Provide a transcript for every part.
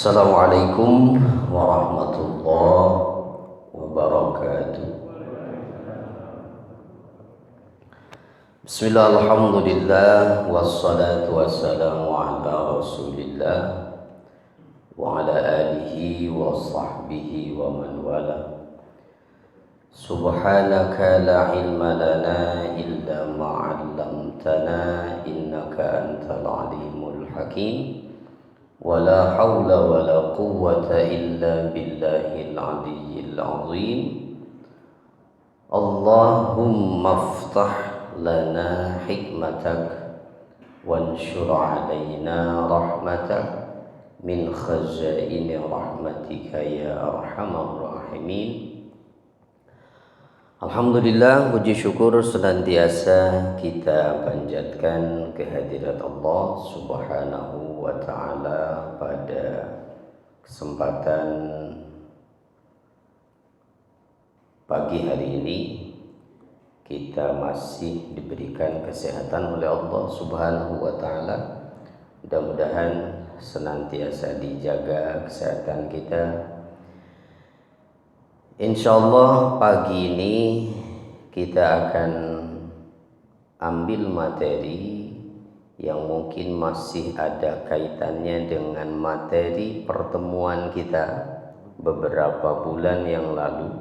Assalamualaikum warahmatullahi wabarakatuh. Bismillah, alhamdulillah, wassalatu wassalamu ala rasulillah wa ala alihi wa sahbihi wa man wala. Subhanaka la ilma lana illa ma 'allamtana innaka antal alimul hakim. ولا حول ولا قوة إلا بالله العلي العظيم. اللهم افتح لنا حكمتك وانشر علينا رحمتك من خزائن رحمتك يا أرحم الراحمين. Alhamdulillah, puji syukur senantiasa kita panjatkan kehadirat Allah Subhanahu wa ta'ala. Pada kesempatan pagi hari ini kita masih diberikan kesehatan oleh Allah Subhanahu wa ta'ala. Mudah-mudahan senantiasa dijaga kesehatan kita. Insyaallah pagi ini kita akan ambil materi yang mungkin masih ada kaitannya dengan materi pertemuan kita beberapa bulan yang lalu.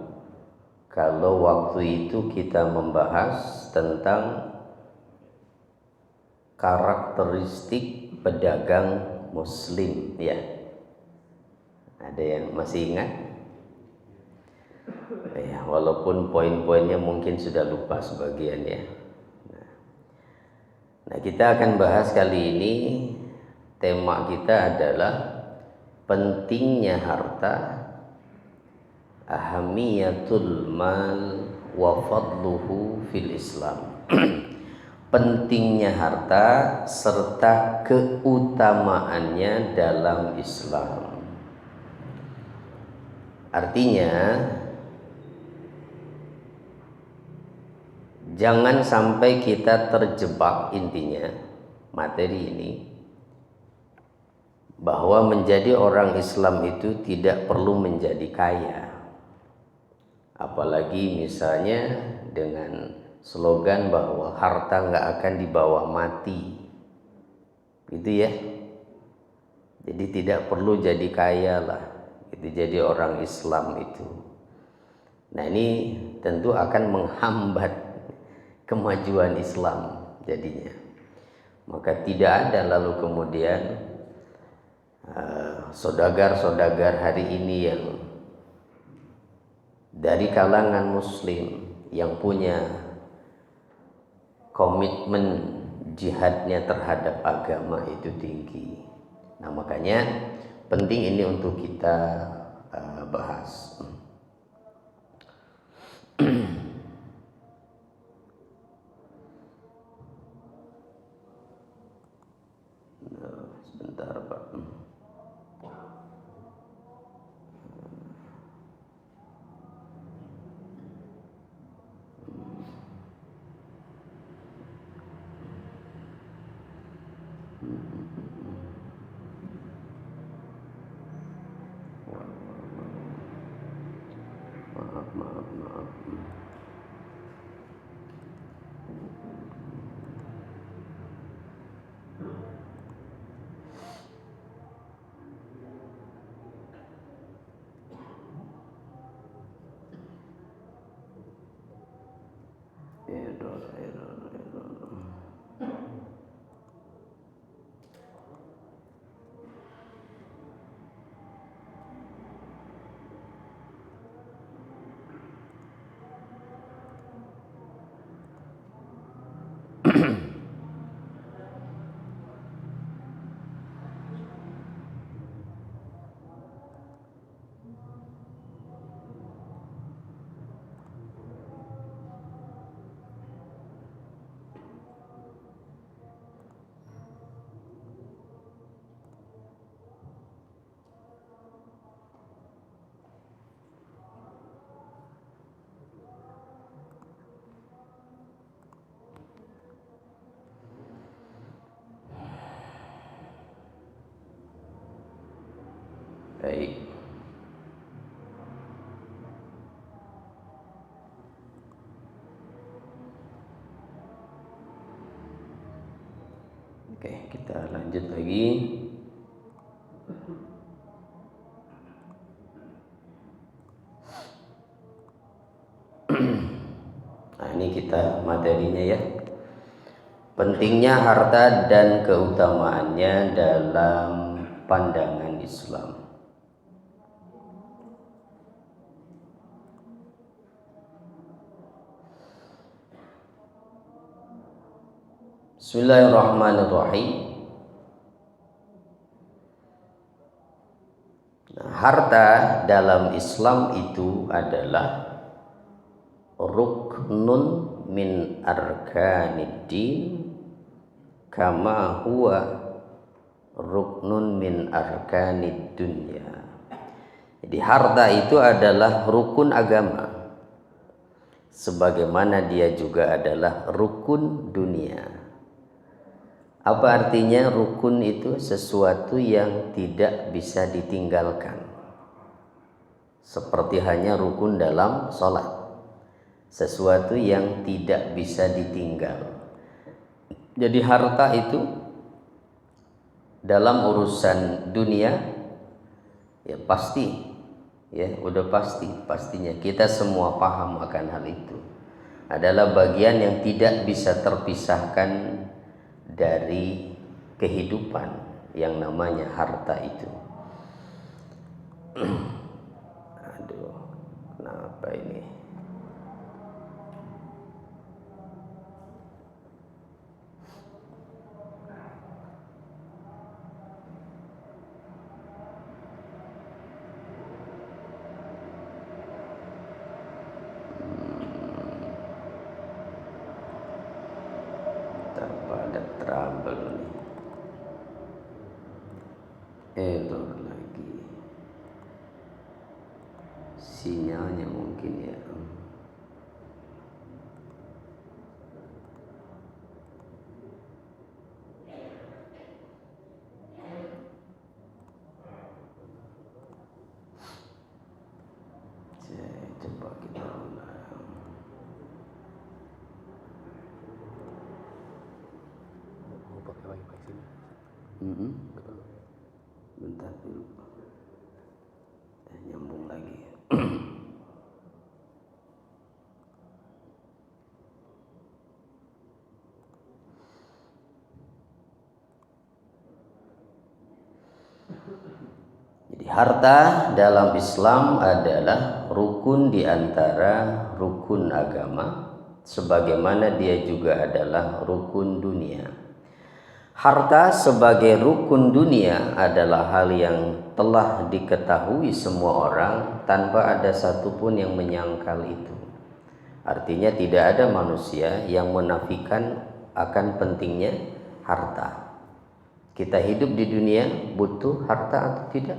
Kalau waktu itu kita membahas tentang karakteristik pedagang muslim, ya. Ada yang masih ingat? Ya, walaupun poin-poinnya mungkin sudah lupa sebagian ya. Nah, kita akan bahas kali ini, tema kita adalah pentingnya harta, ahamiyatul mal wa fadluhu fil Islam. Pentingnya harta serta keutamaannya dalam Islam. Artinya, jangan sampai kita terjebak, intinya materi ini, bahwa menjadi orang Islam itu tidak perlu menjadi kaya. Apalagi misalnya dengan slogan bahwa harta nggak akan dibawa mati, gitu ya. Jadi tidak perlu jadi kaya lah, itu jadi orang Islam itu. Nah, ini tentu akan menghambat kemajuan Islam jadinya. Maka tidak ada lalu kemudian saudagar-saudagar hari ini yang dari kalangan muslim yang punya komitmen jihadnya terhadap agama itu tinggi. Nah, makanya penting ini untuk kita bahas. Sebentar Pak. Maaf. Baik. Oke, kita lanjut lagi. Nah, ini kita materinya ya. Pentingnya harta dan keutamaannya dalam pandangan Islam. Bismillahirrahmanirrahim. Nah, harta dalam Islam itu adalah ruknun min arkaniddin kama huwa ruknun min arkanid dunya. Jadi harta itu adalah rukun agama, sebagaimana dia juga adalah rukun dunia. Apa artinya rukun itu? Sesuatu yang tidak bisa ditinggalkan. Seperti hanya rukun dalam sholat. Sesuatu yang tidak bisa ditinggal. Jadi harta itu dalam urusan dunia ya pasti, ya udah pastinya kita semua paham akan hal itu. Adalah bagian yang tidak bisa terpisahkan dari kehidupan yang namanya harta itu. Aduh, kenapa ini? Ada trouble nih. Error lagi. Sinyalnya mungkin ya. Coba kita ulang. Pakai wifi sini. Bentar dulu. Nyambung lagi. Jadi harta dalam Islam adalah rukun di antara rukun agama, sebagaimana dia juga adalah rukun dunia. Harta sebagai rukun dunia adalah hal yang telah diketahui semua orang tanpa ada satupun yang menyangkal itu. Artinya tidak ada manusia yang menafikan akan pentingnya harta. Kita hidup di dunia butuh harta atau tidak?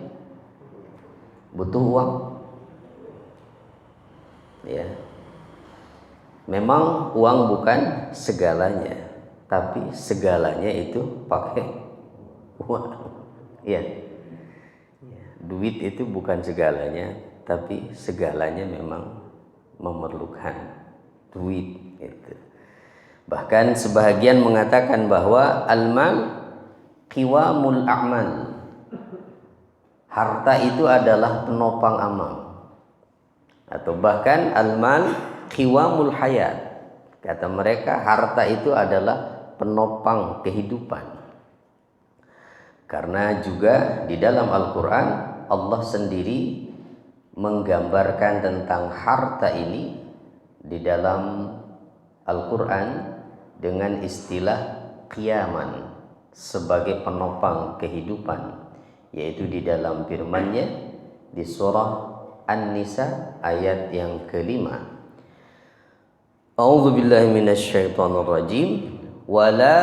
Butuh uang? Ya. Memang uang bukan segalanya, tapi segalanya itu pakai uang. Ya. Duit itu bukan segalanya, tapi segalanya memang memerlukan duit itu. Bahkan sebahagian mengatakan bahwa al-mal qiwamul a'mal. Harta itu adalah penopang amal. Atau bahkan al-mal qiwamul hayat. Kata mereka harta itu adalah penopang kehidupan. Karena juga di dalam Al-Quran Allah sendiri menggambarkan tentang harta ini di dalam Al-Quran dengan istilah qiyaman sebagai penopang kehidupan, yaitu di dalam firman-Nya di surah An-Nisa ayat yang ke-5. A'udzubillahi minasyaitonirrajim. Wala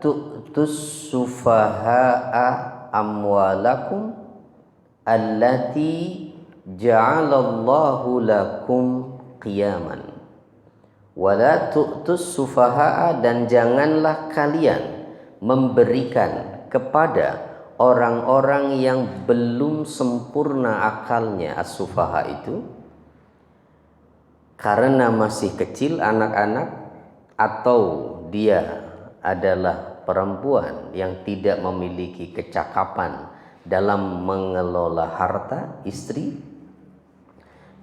tu'tus sufaha'a amwalakum allati ja'alallahu lakum qiyaman. Wala tu'tus sufaha'a, dan janganlah kalian memberikan kepada orang-orang yang belum sempurna akalnya, as-sufaha itu, karena masih kecil anak-anak, atau dia adalah perempuan yang tidak memiliki kecakapan dalam mengelola harta istri.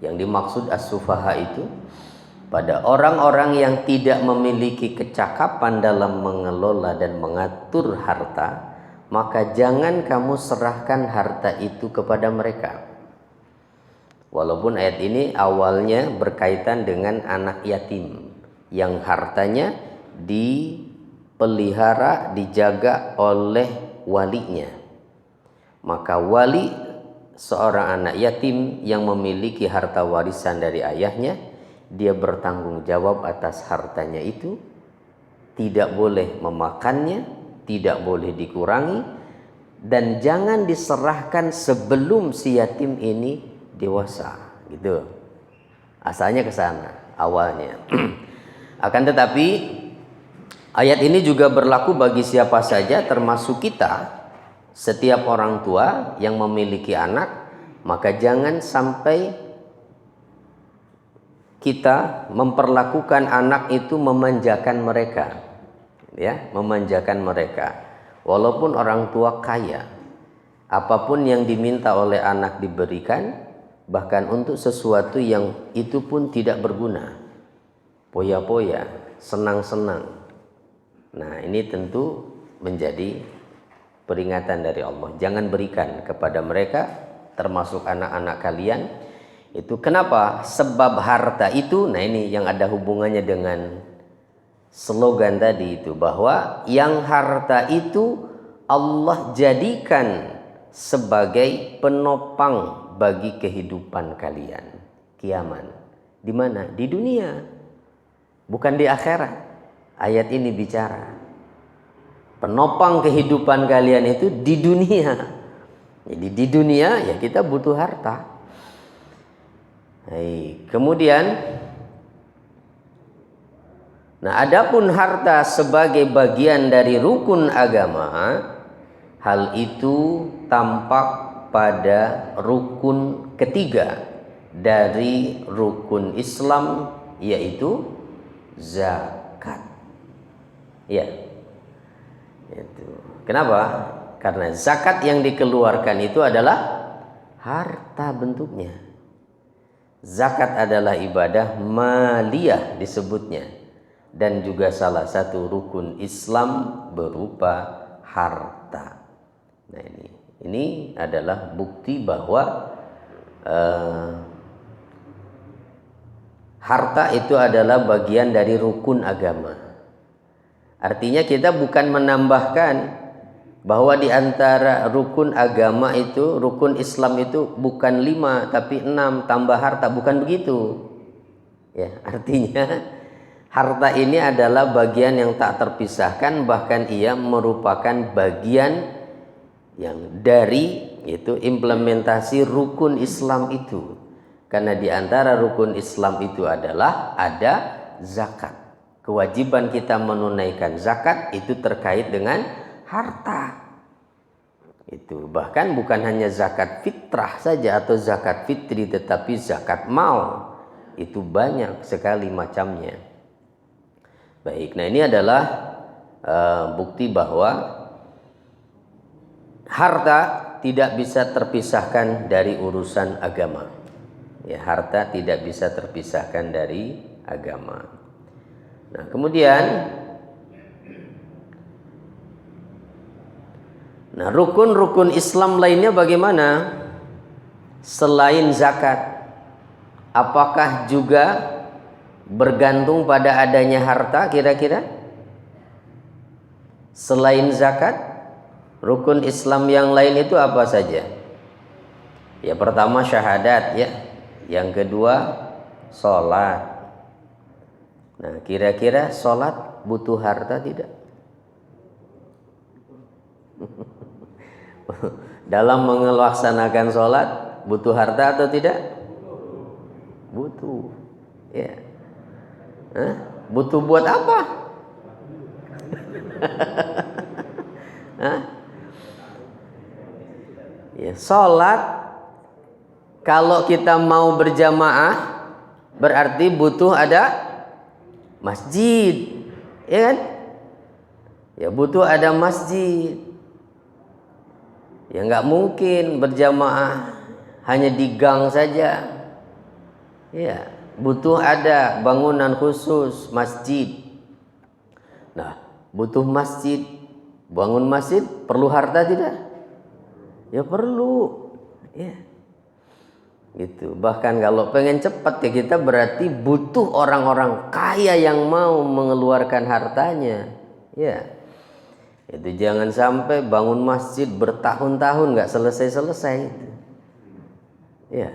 Yang dimaksud as-sufaha itu pada orang-orang yang tidak memiliki kecakapan dalam mengelola dan mengatur harta, maka jangan kamu serahkan harta itu kepada mereka. Walaupun ayat ini awalnya berkaitan dengan anak yatim yang hartanya dipelihara, dijaga oleh walinya. Maka wali seorang anak yatim yang memiliki harta warisan dari ayahnya, dia bertanggung jawab atas hartanya itu, tidak boleh memakannya, tidak boleh dikurangi, dan jangan diserahkan sebelum si yatim ini dewasa, gitu. Asalnya ke sana awalnya. Akan tetapi ayat ini juga berlaku bagi siapa saja, termasuk kita. Setiap orang tua yang memiliki anak, maka jangan sampai kita memperlakukan anak itu memanjakan mereka, ya, memanjakan mereka. Walaupun orang tua kaya, apapun yang diminta oleh anak diberikan, bahkan untuk sesuatu yang itu pun tidak berguna, poya-poya, senang-senang. Nah, ini tentu menjadi peringatan dari Allah. Jangan berikan kepada mereka, termasuk anak-anak kalian. Itu kenapa? Sebab harta itu, nah ini yang ada hubungannya dengan slogan tadi itu, bahwa yang harta itu Allah jadikan sebagai penopang bagi kehidupan kalian kiamat. Di mana? Di dunia, bukan di akhirat. Ayat ini bicara penopang kehidupan kalian itu di dunia. Jadi di dunia ya kita butuh harta. Kemudian, nah, adapun harta sebagai bagian dari rukun agama, hal itu tampak pada rukun ketiga dari rukun Islam, yaitu zakat. Ya, itu. Kenapa? Karena zakat yang dikeluarkan itu adalah harta bentuknya. Zakat adalah ibadah maliyah disebutnya, dan juga salah satu rukun Islam berupa harta. Nah, ini adalah bukti bahwa harta itu adalah bagian dari rukun agama. Artinya kita bukan menambahkan bahwa di antara rukun agama itu, rukun Islam itu bukan 5 tapi 6 tambah harta, bukan begitu. Ya, artinya harta ini adalah bagian yang tak terpisahkan, bahkan ia merupakan bagian yang dari itu implementasi rukun Islam itu. Karena di antara rukun Islam itu adalah ada zakat. Kewajiban kita menunaikan zakat itu terkait dengan harta. Itu bahkan bukan hanya zakat fitrah saja atau zakat fitri, tetapi zakat mal. Itu banyak sekali macamnya. Baik, nah ini adalah bukti bahwa harta tidak bisa terpisahkan dari urusan agama. Ya, harta tidak bisa terpisahkan dari agama. Nah, kemudian rukun-rukun Islam lainnya bagaimana? Selain zakat, apakah juga bergantung pada adanya harta kira-kira? Selain zakat, rukun Islam yang lain itu apa saja? Ya, pertama syahadat, ya. Yang kedua sholat. Nah, kira-kira sholat butuh harta tidak? Dalam melaksanakan sholat butuh harta atau tidak? Butuh. Ya. Butuh buat apa? Ya, sholat kalau kita mau berjamaah berarti butuh ada masjid, ya kan? Ya butuh ada masjid. Ya nggak mungkin berjamaah hanya di gang saja. Ya, butuh ada bangunan khusus, masjid. Nah, butuh masjid, bangun masjid perlu harta tidak? Ya perlu, ya. Gitu. Bahkan kalau pengen cepat ya kita berarti butuh orang-orang kaya yang mau mengeluarkan hartanya, ya. Itu jangan sampai bangun masjid bertahun-tahun nggak selesai-selesai. Ya.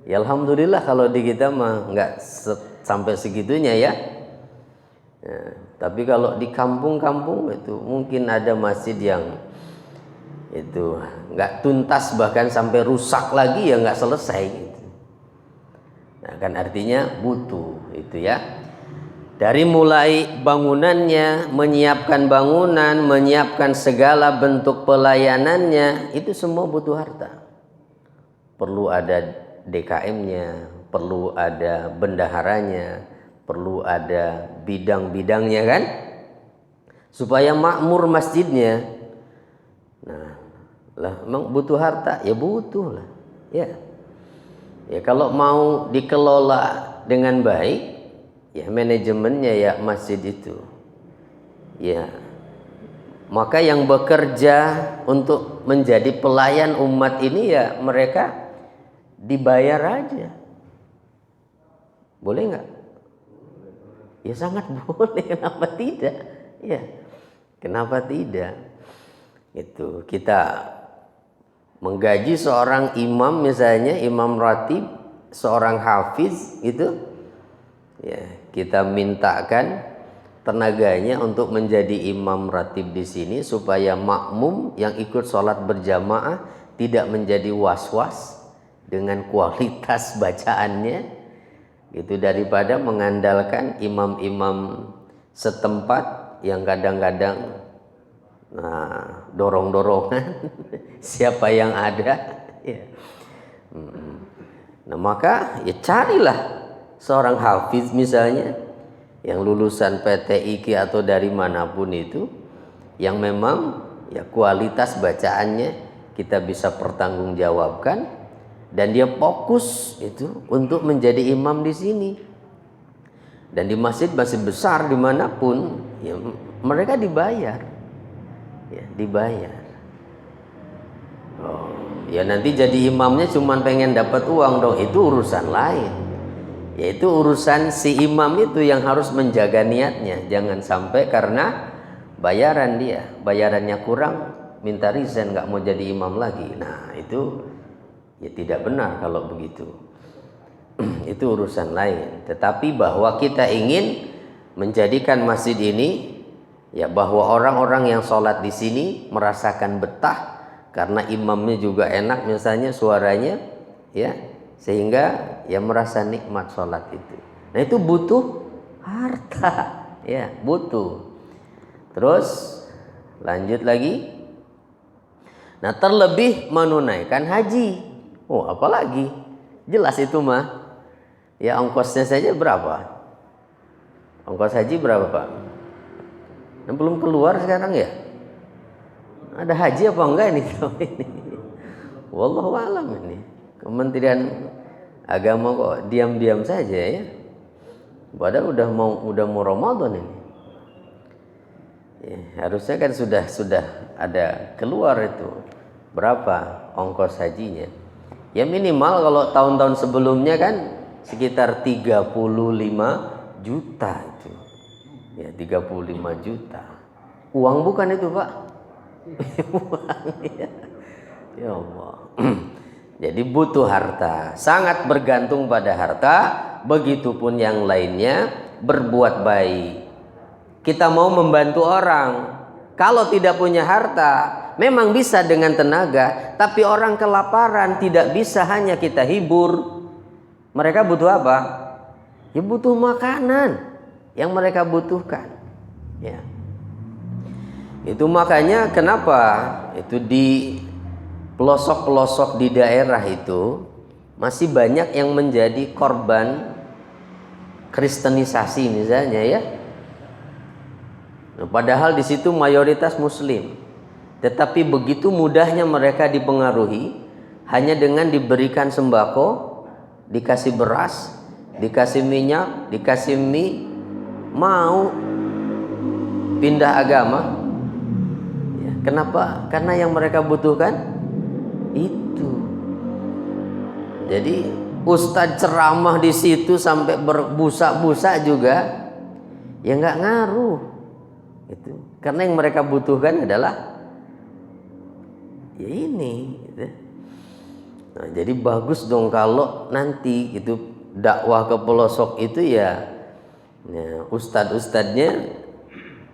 Ya alhamdulillah kalau di kita mah nggak sampai segitunya ya. Ya. Tapi kalau di kampung-kampung itu mungkin ada masjid yang itu nggak tuntas bahkan sampai rusak lagi ya nggak selesai gitu. Nah kan artinya butuh itu ya. Dari mulai bangunannya, menyiapkan bangunan, menyiapkan segala bentuk pelayanannya, itu semua butuh harta. Perlu ada DKM-nya, perlu ada bendaharanya, perlu ada bidang-bidangnya kan, supaya makmur masjidnya. Nah, lah emang butuh harta, ya butuh lah, ya. Ya kalau mau dikelola dengan baik, ya manajemennya ya masjid itu, ya. Maka yang bekerja untuk menjadi pelayan umat ini ya mereka dibayar aja, boleh nggak? Ya sangat boleh, kenapa tidak? Ya, kenapa tidak? Itu kita menggaji seorang imam misalnya, imam ratib, seorang hafiz itu, ya kita mintakan tenaganya untuk menjadi imam ratib di sini supaya makmum yang ikut sholat berjamaah tidak menjadi was-was dengan kualitas bacaannya, itu daripada mengandalkan imam-imam setempat yang kadang-kadang dorong-dorongan siapa yang ada, ya. Nah maka ya carilah seorang hafiz misalnya yang lulusan PTIQ atau dari manapun itu, yang memang ya kualitas bacaannya kita bisa pertanggungjawabkan dan dia fokus itu untuk menjadi imam di sini. Dan di masjid-masjid besar dimanapun ya mereka dibayar. Ya, dibayar. Oh, ya nanti jadi imamnya cuma pengen dapat uang dong, itu urusan lain. Yaitu urusan si imam itu yang harus menjaga niatnya, jangan sampai karena bayaran dia, bayarannya kurang, minta resign nggak mau jadi imam lagi. Nah itu ya tidak benar kalau begitu. Itu urusan lain. Tetapi bahwa kita ingin menjadikan masjid ini, ya bahwa orang-orang yang sholat di sini merasakan betah karena imamnya juga enak misalnya suaranya, ya sehingga ya merasa nikmat sholat itu. Nah itu butuh harta, ya butuh. Terus lanjut lagi. Nah terlebih menunaikan haji. Oh apalagi jelas itu mah. Ya ongkosnya saja berapa? Ongkos haji berapa Pak? Yang belum keluar sekarang ya? Ada haji apa enggak ini? Wallahu a'lam ini. Kementerian Agama kok diam-diam saja ya. Padahal udah mau Ramadan ini. Ya, harusnya kan sudah ada keluar itu berapa ongkos hajinya. Ya minimal kalau tahun-tahun sebelumnya kan sekitar 35 juta itu. Ya 35 juta. Uang bukan itu Pak? Uang ya. Ya Allah. Jadi butuh harta, sangat bergantung pada harta, begitupun yang lainnya, berbuat baik. Kita mau membantu orang, kalau tidak punya harta, memang bisa dengan tenaga, tapi orang kelaparan tidak bisa hanya kita hibur. Mereka butuh apa? Ya butuh makanan yang mereka butuhkan. Ya. Itu makanya kenapa itu pelosok-pelosok di daerah itu masih banyak yang menjadi korban kristenisasi misalnya ya. Nah, padahal di situ mayoritas muslim, tetapi begitu mudahnya mereka dipengaruhi hanya dengan diberikan sembako, dikasih beras, dikasih minyak, dikasih mie, mau pindah agama. Ya, kenapa? Karena yang mereka butuhkan itu. Jadi ustadz ceramah di situ sampai berbusa-busa juga ya nggak ngaruh. Itu karena yang mereka butuhkan adalah ya ini. Gitu. Nah, jadi bagus dong kalau nanti itu dakwah ke pelosok itu ya ustadz-ustadznya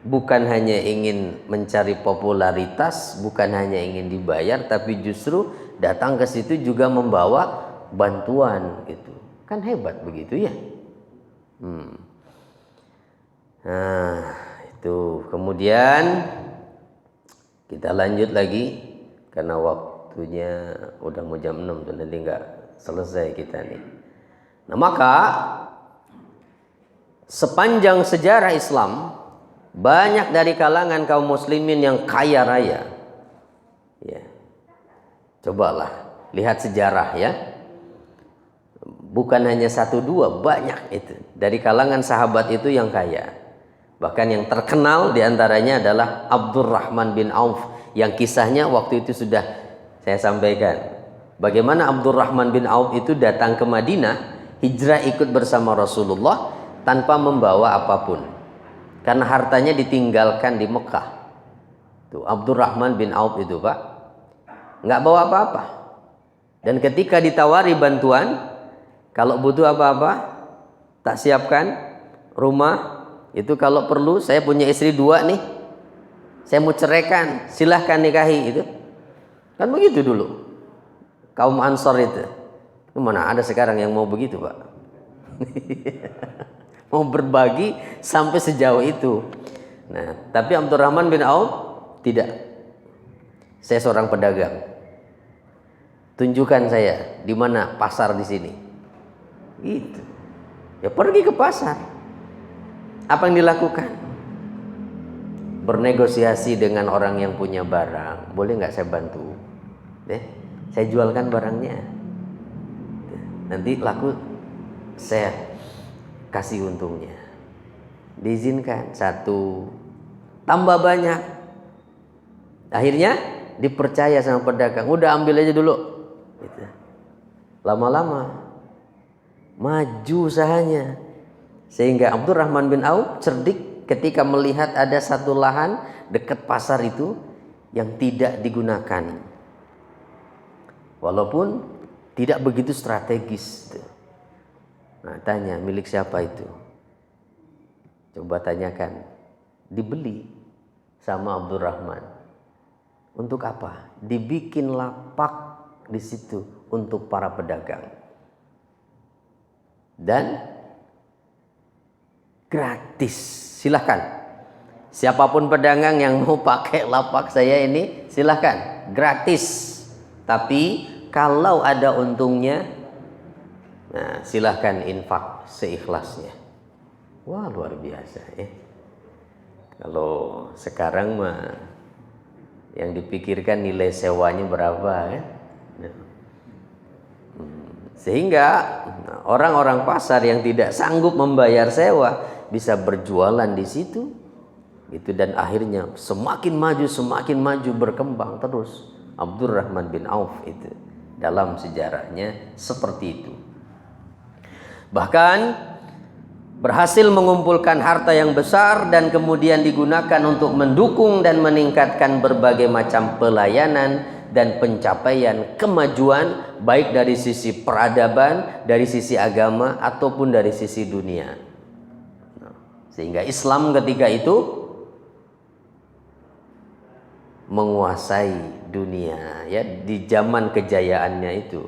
bukan hanya ingin mencari popularitas, bukan hanya ingin dibayar, tapi justru datang ke situ juga membawa bantuan gitu. Kan hebat begitu ya. Nah, itu kemudian kita lanjut lagi karena waktunya udah mau jam 6 tuh, nanti nggak selesai kita nih. Nah, maka sepanjang sejarah Islam banyak dari kalangan kaum muslimin yang kaya raya. Ya. Cobalah lihat sejarah ya. Bukan hanya satu dua, banyak itu. Dari kalangan sahabat itu yang kaya. Bahkan yang terkenal diantaranya adalah Abdurrahman bin Auf, yang kisahnya waktu itu sudah saya sampaikan. Bagaimana Abdurrahman bin Auf itu datang ke Madinah, hijrah ikut bersama Rasulullah tanpa membawa apapun. Karena hartanya ditinggalkan di Mekah. Tuh, Abdurrahman bin Auf itu Pak, nggak bawa apa-apa. Dan ketika ditawari bantuan, kalau butuh apa-apa, tak siapkan rumah. Itu kalau perlu, saya punya istri 2 nih, saya mau ceraikan, silahkan nikahi. Itu kan begitu dulu kaum Ansor itu. Mana ada sekarang yang mau begitu Pak. Mau berbagi sampai sejauh itu. Nah, tapi Abdurrahman bin Auf tidak. Saya seorang pedagang, tunjukkan saya di mana pasar di sini. Gitu. Ya pergi ke pasar. Apa yang dilakukan? Bernegosiasi dengan orang yang punya barang. Boleh nggak saya bantu? Saya jualkan barangnya. Nanti laku saya kasih untungnya. Diizinkan 1, tambah banyak. Akhirnya dipercaya sama pedagang. Udah ambil aja dulu. Gitu. Lama-lama maju usahanya. Sehingga Abdurrahman bin Auf cerdik ketika melihat ada satu lahan dekat pasar itu yang tidak digunakan. Walaupun tidak begitu strategis. Nah, tanya, milik siapa itu? Coba tanyakan. Dibeli sama Abdurrahman. Untuk apa? Dibikin lapak di situ untuk para pedagang. Dan gratis, silahkan. Siapapun pedagang yang mau pakai lapak saya ini, silahkan, gratis. Tapi kalau ada untungnya, nah silahkan infak seikhlasnya. Wah, luar biasa ya. Kalau sekarang mah yang dipikirkan nilai sewanya berapa ya. Sehingga orang-orang pasar yang tidak sanggup membayar sewa bisa berjualan di situ gitu, dan akhirnya semakin maju berkembang terus. Abdurrahman bin Auf itu dalam sejarahnya seperti itu. Bahkan berhasil mengumpulkan harta yang besar dan kemudian digunakan untuk mendukung dan meningkatkan berbagai macam pelayanan dan pencapaian kemajuan, baik dari sisi peradaban, dari sisi agama ataupun dari sisi dunia. Sehingga Islam ketika itu menguasai dunia ya di zaman kejayaannya itu.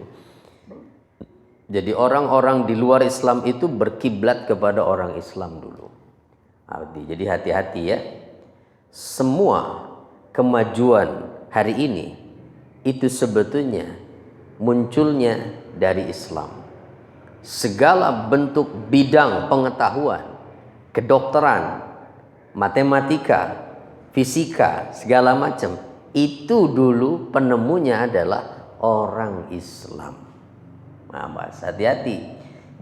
Jadi orang-orang di luar Islam itu berkiblat kepada orang Islam dulu. Jadi hati-hati ya. Semua kemajuan hari ini itu sebetulnya munculnya dari Islam. Segala bentuk bidang pengetahuan, kedokteran, matematika, fisika, segala macam, itu dulu penemunya adalah orang Islam. Nah, Mas, hati-hati,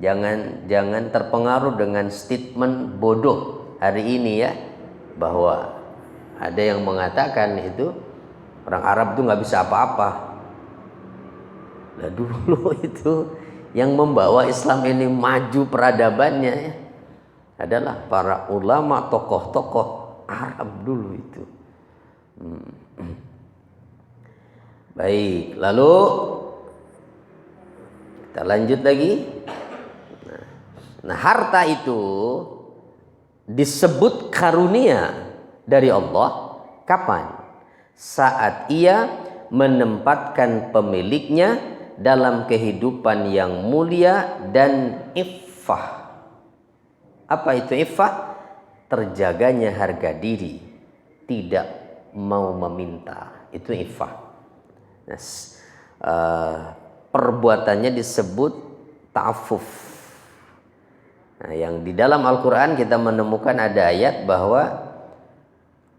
jangan terpengaruh dengan statement bodoh hari ini ya, bahwa ada yang mengatakan itu orang Arab itu nggak bisa apa-apa. Nah, dulu itu yang membawa Islam ini maju peradabannya ya, adalah para ulama, tokoh-tokoh Arab dulu itu. Baik, lalu kita lanjut lagi. Nah, harta itu disebut karunia dari Allah kapan? Saat ia menempatkan pemiliknya dalam kehidupan yang mulia dan iffah. Apa itu iffah? Terjaganya harga diri, tidak mau meminta. Itu iffah. Nah, perbuatannya disebut ta'affuf. Nah, yang di dalam Al-Quran kita menemukan ada ayat bahwa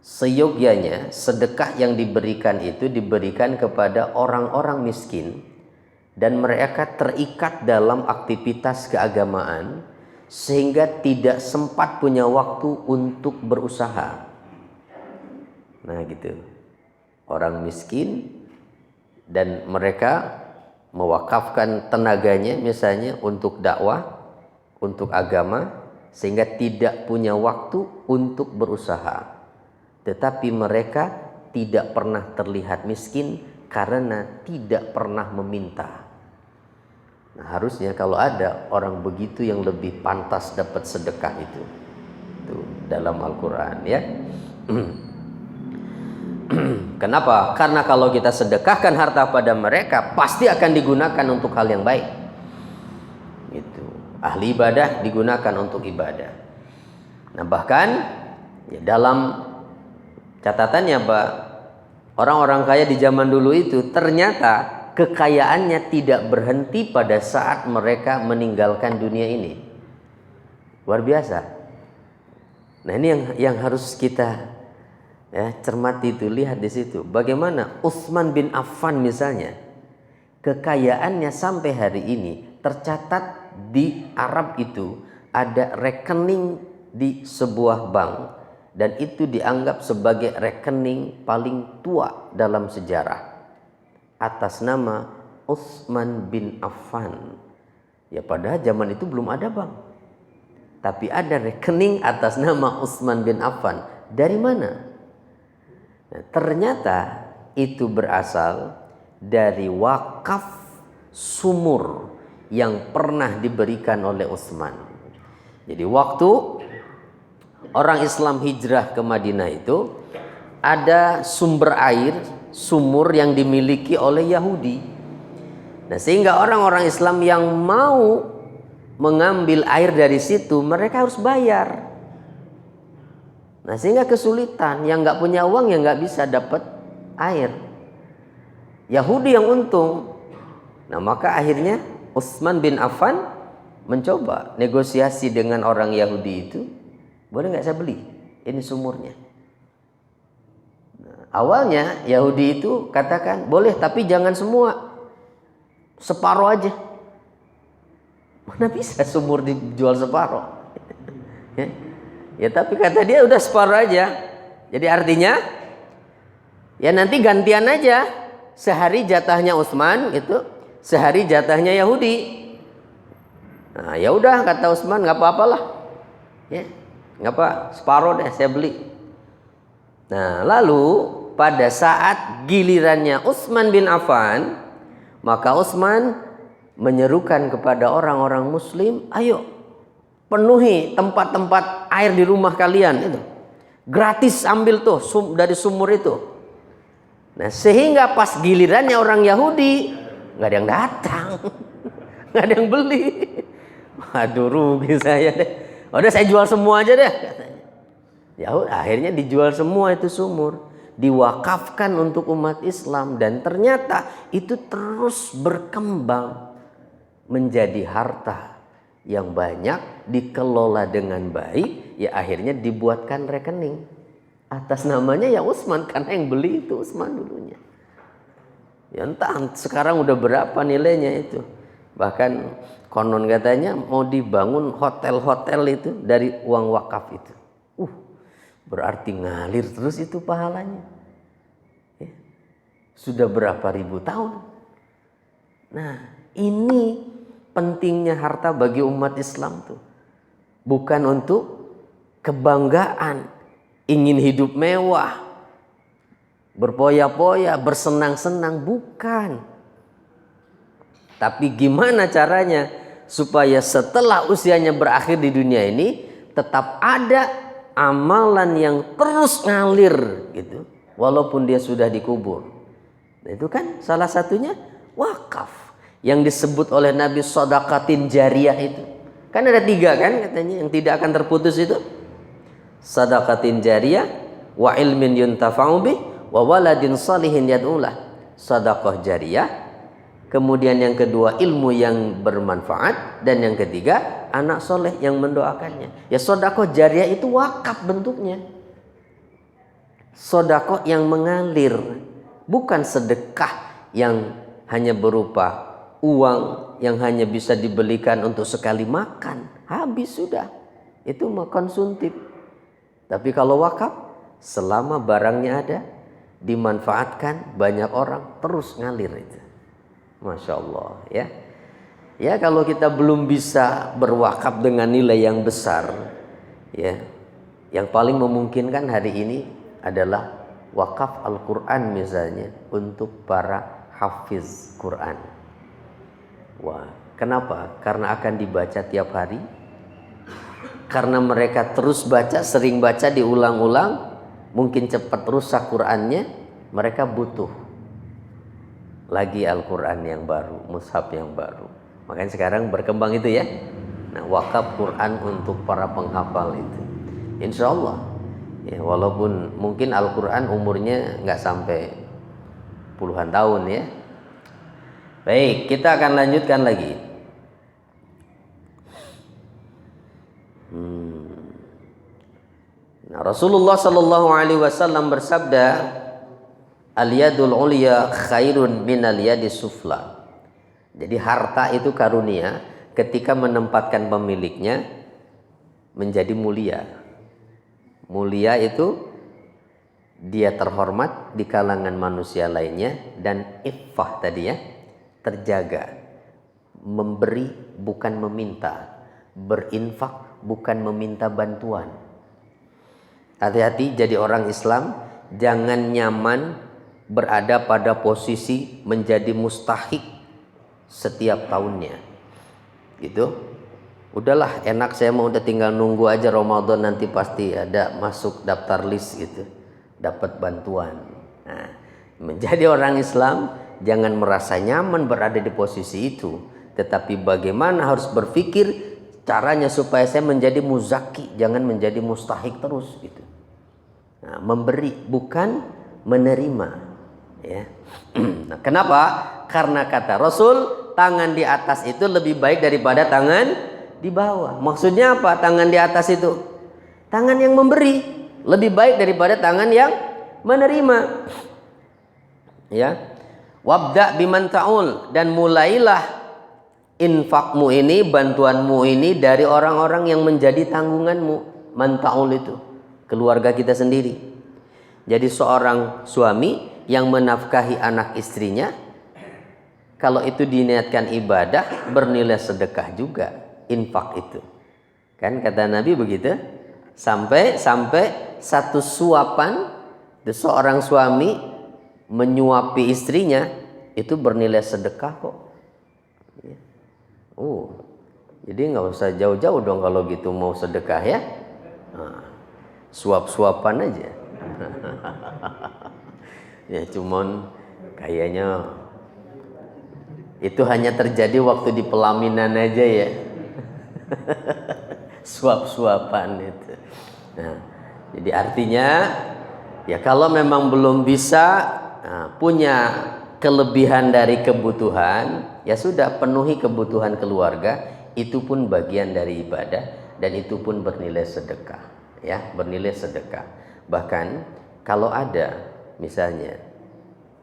seyogyanya sedekah yang diberikan itu diberikan kepada orang-orang miskin, dan mereka terikat dalam aktivitas keagamaan sehingga tidak sempat punya waktu untuk berusaha. Nah gitu, orang miskin dan mereka mewakafkan tenaganya misalnya untuk dakwah, untuk agama, sehingga tidak punya waktu untuk berusaha. Tetapi mereka tidak pernah terlihat miskin karena tidak pernah meminta. Nah, harusnya kalau ada orang begitu yang lebih pantas dapat sedekah itu dalam Al-Quran ya. Kenapa? Karena kalau kita sedekahkan harta pada mereka, pasti akan digunakan untuk hal yang baik. Gitu. Ahli ibadah digunakan untuk ibadah. Nah, bahkan ya, dalam catatannya Pak, orang-orang kaya di zaman dulu itu ternyata kekayaannya tidak berhenti pada saat mereka meninggalkan dunia ini. Luar biasa. Nah, ini yang harus kita ya cermati itu, lihat di situ. Bagaimana Utsman bin Affan misalnya, kekayaannya sampai hari ini tercatat di Arab itu ada rekening di sebuah bank, dan itu dianggap sebagai rekening paling tua dalam sejarah, atas nama Utsman bin Affan. Ya padahal zaman itu belum ada bank, tapi ada rekening atas nama Utsman bin Affan. Dari mana? Nah, ternyata itu berasal dari wakaf sumur yang pernah diberikan oleh Utsman. Jadi waktu orang Islam hijrah ke Madinah itu ada sumber air, sumur yang dimiliki oleh Yahudi. Nah, sehingga orang-orang Islam yang mau mengambil air dari situ, mereka harus bayar. Nah, sehingga kesulitan, yang nggak punya uang yang nggak bisa dapat air. Yahudi yang untung. Nah, maka akhirnya Utsman bin Affan mencoba negosiasi dengan orang Yahudi itu, boleh nggak saya beli ini sumurnya? Awalnya Yahudi itu katakan boleh, tapi jangan semua, separuh aja. Mana bisa sumur dijual separuh? Ya tapi kata dia udah separuh aja. Jadi artinya ya nanti gantian aja, sehari jatahnya Utsman gitu, sehari jatahnya Yahudi. Nah ya udah kata Utsman, nggak apa-apalah, ya nggak apa, separuh deh saya beli. Nah lalu pada saat gilirannya Utsman bin Affan, maka Utsman menyerukan kepada orang-orang muslim, ayo penuhi tempat-tempat air di rumah kalian itu. Gratis ambil tuh dari sumur itu. Nah sehingga pas gilirannya orang Yahudi, nggak ada yang datang. Nggak ada yang beli. Waduh rugi saya deh. Udah saya jual semua aja deh katanya. Ya akhirnya dijual semua itu sumur. diwakafkan untuk umat Islam, dan ternyata itu terus berkembang menjadi harta yang banyak, dikelola dengan baik, ya akhirnya dibuatkan rekening atas namanya ya Utsman, karena yang beli itu Utsman dulunya. Ya entah sekarang udah berapa nilainya itu. Bahkan konon katanya mau dibangun hotel-hotel itu dari uang wakaf itu. Berarti ngalir terus itu pahalanya. Ya. Sudah berapa ribu tahun. Nah, ini pentingnya harta bagi umat Islam tuh. Bukan untuk kebanggaan, ingin hidup mewah, berpoya-poya, bersenang-senang, bukan. Tapi gimana caranya supaya setelah usianya berakhir di dunia ini tetap ada amalan yang terus ngalir gitu, walaupun dia sudah dikubur. Nah, itu kan salah satunya wakaf yang disebut oleh Nabi shadaqatin jariyah itu. Kan ada 3 kan katanya yang tidak akan terputus itu. Shadaqatin jariyah, wa ilmin yuntafa'u bih, wa waladin salihin yad'ulah. Shadaqah jariyah, kemudian yang kedua ilmu yang bermanfaat, dan yang ketiga anak soleh yang mendoakannya. Ya sedekah jariyah itu wakaf bentuknya. Sedekah yang mengalir, bukan sedekah yang hanya berupa uang yang hanya bisa dibelikan untuk sekali makan, habis sudah. Itu mah konsumtif. Tapi kalau wakaf, selama barangnya ada, dimanfaatkan banyak orang, terus ngalir itu. Masya Allah ya. Ya kalau kita belum bisa berwakaf dengan nilai yang besar, ya, yang paling memungkinkan hari ini adalah wakaf Al-Quran misalnya untuk para hafiz Quran. Wah, kenapa? Karena akan dibaca tiap hari. Karena mereka terus baca, sering baca, diulang-ulang, mungkin cepat rusak Qurannya, mereka butuh lagi Al-Quran yang baru, mushaf yang baru. Makanya sekarang berkembang itu ya. Nah, wakaf Quran untuk para penghafal itu. Insya Allah. Ya, walaupun mungkin Al-Quran umurnya nggak sampai puluhan tahun ya. Baik, kita akan lanjutkan lagi. Nah, Rasulullah Shallallahu Alaihi Wasallam bersabda, al-yadul ulya khairun minal yadis sufla. Jadi harta itu karunia ketika menempatkan pemiliknya menjadi mulia. Mulia itu dia terhormat di kalangan manusia lainnya, dan iffah tadi ya, terjaga. Memberi bukan meminta, berinfak bukan meminta bantuan. Hati-hati jadi orang Islam, jangan nyaman berada pada posisi menjadi mustahik setiap tahunnya gitu. Udahlah enak, saya mau udah tinggal nunggu aja Ramadan, nanti pasti ada masuk daftar list gitu, dapat bantuan. Nah, menjadi orang Islam jangan merasa nyaman berada di posisi itu, tetapi bagaimana harus berpikir caranya supaya saya menjadi muzaki, jangan menjadi mustahik terus gitu. Nah, memberi bukan menerima ya. Nah, kenapa? Karena kata Rasul, tangan di atas itu lebih baik daripada tangan di bawah. Maksudnya apa? Tangan di atas itu tangan yang memberi lebih baik daripada tangan yang menerima. Ya. Wabda biman ta'ul, dan mulailah infakmu ini, bantuanmu ini dari orang-orang yang menjadi tanggunganmu. Man ta'ul itu keluarga kita sendiri. Jadi seorang suami yang menafkahi anak istrinya, kalau itu diniatkan ibadah, bernilai sedekah juga infak itu. Kan kata Nabi begitu. Sampai satu suapan seorang suami menyuapi istrinya itu bernilai sedekah kok. Jadi nggak usah jauh-jauh dong kalau gitu mau sedekah ya. Nah, suap-suapan aja. Ya cuman kayaknya itu hanya terjadi waktu di pelaminan aja ya. Suap-suapan itu. Nah, jadi artinya Ya kalau memang belum bisa, punya kelebihan dari kebutuhan, ya sudah penuhi kebutuhan keluarga, itu pun bagian dari ibadah dan itu pun bernilai sedekah, ya, bernilai sedekah. Bahkan kalau ada misalnya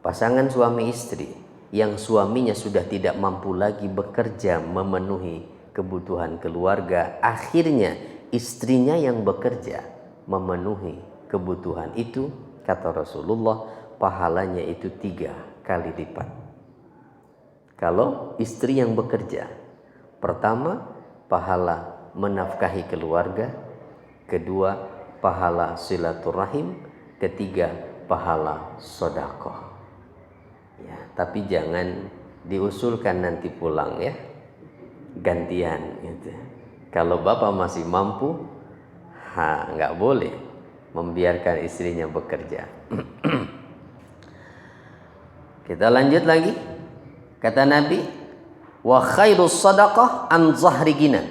pasangan suami istri yang suaminya sudah tidak mampu lagi bekerja memenuhi kebutuhan keluarga, akhirnya istrinya yang bekerja memenuhi kebutuhan itu, kata Rasulullah, pahalanya itu 3 kali lipat. Kalau istri yang bekerja, pertama pahala menafkahi keluarga, kedua pahala silaturahim, ketiga pahala sedekah. Ya, tapi jangan diusulkan nanti pulang ya, gantian gitu. Kalau bapak masih mampu, nggak boleh membiarkan istrinya bekerja. Kita lanjut lagi. Kata Nabi, wa khairus sadaqah an zahri ginan.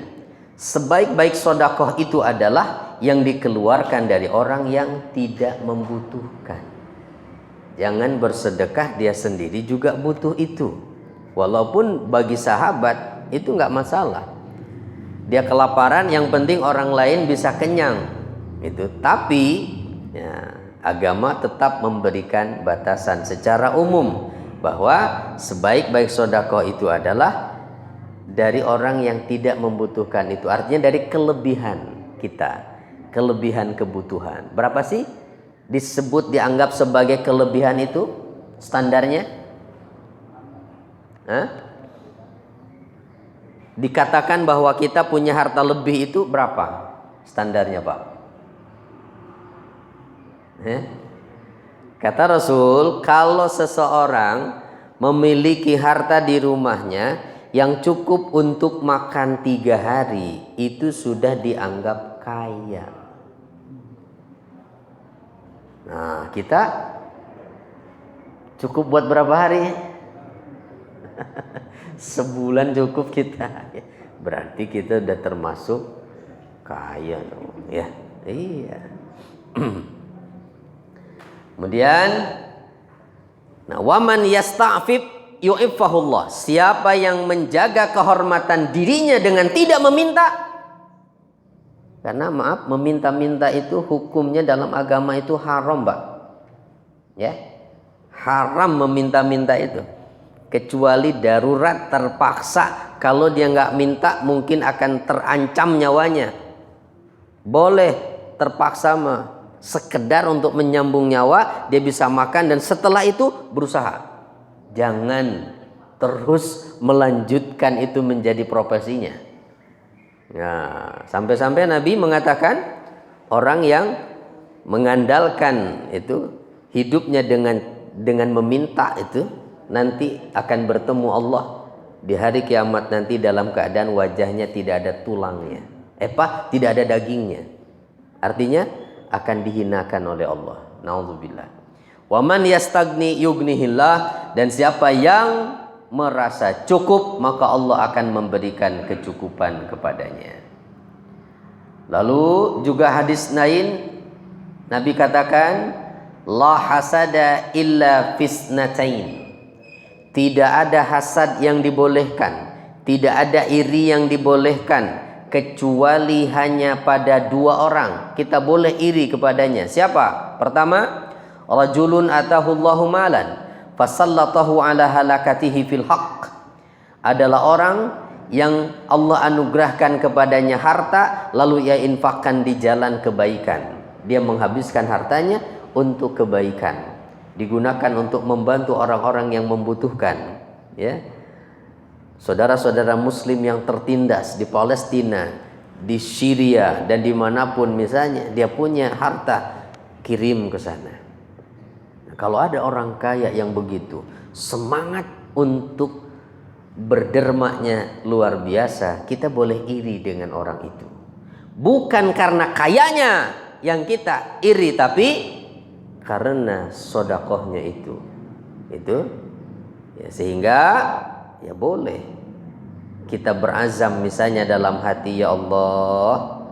Sebaik-baik sedekah itu adalah yang dikeluarkan dari orang yang tidak membutuhkan. Jangan bersedekah dia sendiri juga butuh itu. Walaupun bagi sahabat itu nggak masalah. Dia kelaparan, yang penting orang lain bisa kenyang. Itu. Tapi ya, agama tetap memberikan batasan secara umum bahwa sebaik-baik sedekah itu adalah dari orang yang tidak membutuhkan itu. Artinya dari kelebihan kita, kelebihan kebutuhan. Berapa sih disebut dianggap sebagai kelebihan itu standarnya? Dikatakan bahwa kita punya harta lebih itu berapa standarnya, Pak? Kata Rasul, kalau seseorang memiliki harta di rumahnya yang cukup untuk makan 3 hari, itu sudah dianggap kaya. Nah, kita cukup buat berapa hari? Sebulan cukup kita. Berarti kita udah termasuk kaya dong, ya. Iya. Kemudian, nah, waman yasta'fif yu'iffahullah. Siapa yang menjaga kehormatan dirinya dengan tidak meminta. Karena maaf, meminta-minta itu hukumnya dalam agama itu haram, Pak. Ya. Haram meminta-minta itu. Kecuali darurat, terpaksa. Kalau dia nggak minta mungkin akan terancam nyawanya. Boleh terpaksa mah, sekedar untuk menyambung nyawa, dia bisa makan dan setelah itu berusaha. Jangan terus melanjutkan itu menjadi profesinya. Nah, sampai-sampai Nabi mengatakan orang yang mengandalkan itu hidupnya dengan meminta itu nanti akan bertemu Allah di hari kiamat nanti dalam keadaan wajahnya tidak ada tulangnya, tidak ada dagingnya. Artinya akan dihinakan oleh Allah. Nauzubillah. Wa man yastagni yughnihillah, dan siapa yang merasa cukup maka Allah akan memberikan kecukupan kepadanya. Lalu juga hadis lain Nabi katakan, la hasada illa fisnatain. Tidak ada hasad yang dibolehkan, tidak ada iri yang dibolehkan, kecuali hanya pada 2 orang kita boleh iri kepadanya. Siapa? Pertama, rajulun atahullahu malan fasallatahu ala halakatihi fil haqq. Adalah orang yang Allah anugerahkan kepadanya harta lalu ia infakkan di jalan kebaikan. Dia menghabiskan hartanya untuk kebaikan, digunakan untuk membantu orang-orang yang membutuhkan, ya. Saudara-saudara muslim yang tertindas di Palestina, di Syria dan dimanapun misalnya, dia punya harta, kirim ke sana. Nah, kalau ada orang kaya yang begitu, semangat untuk berdermaknya luar biasa, kita boleh iri dengan orang itu. Bukan karena kayanya yang kita iri, tapi karena sodakohnya itu ya, sehingga ya boleh kita berazam misalnya dalam hati, ya Allah,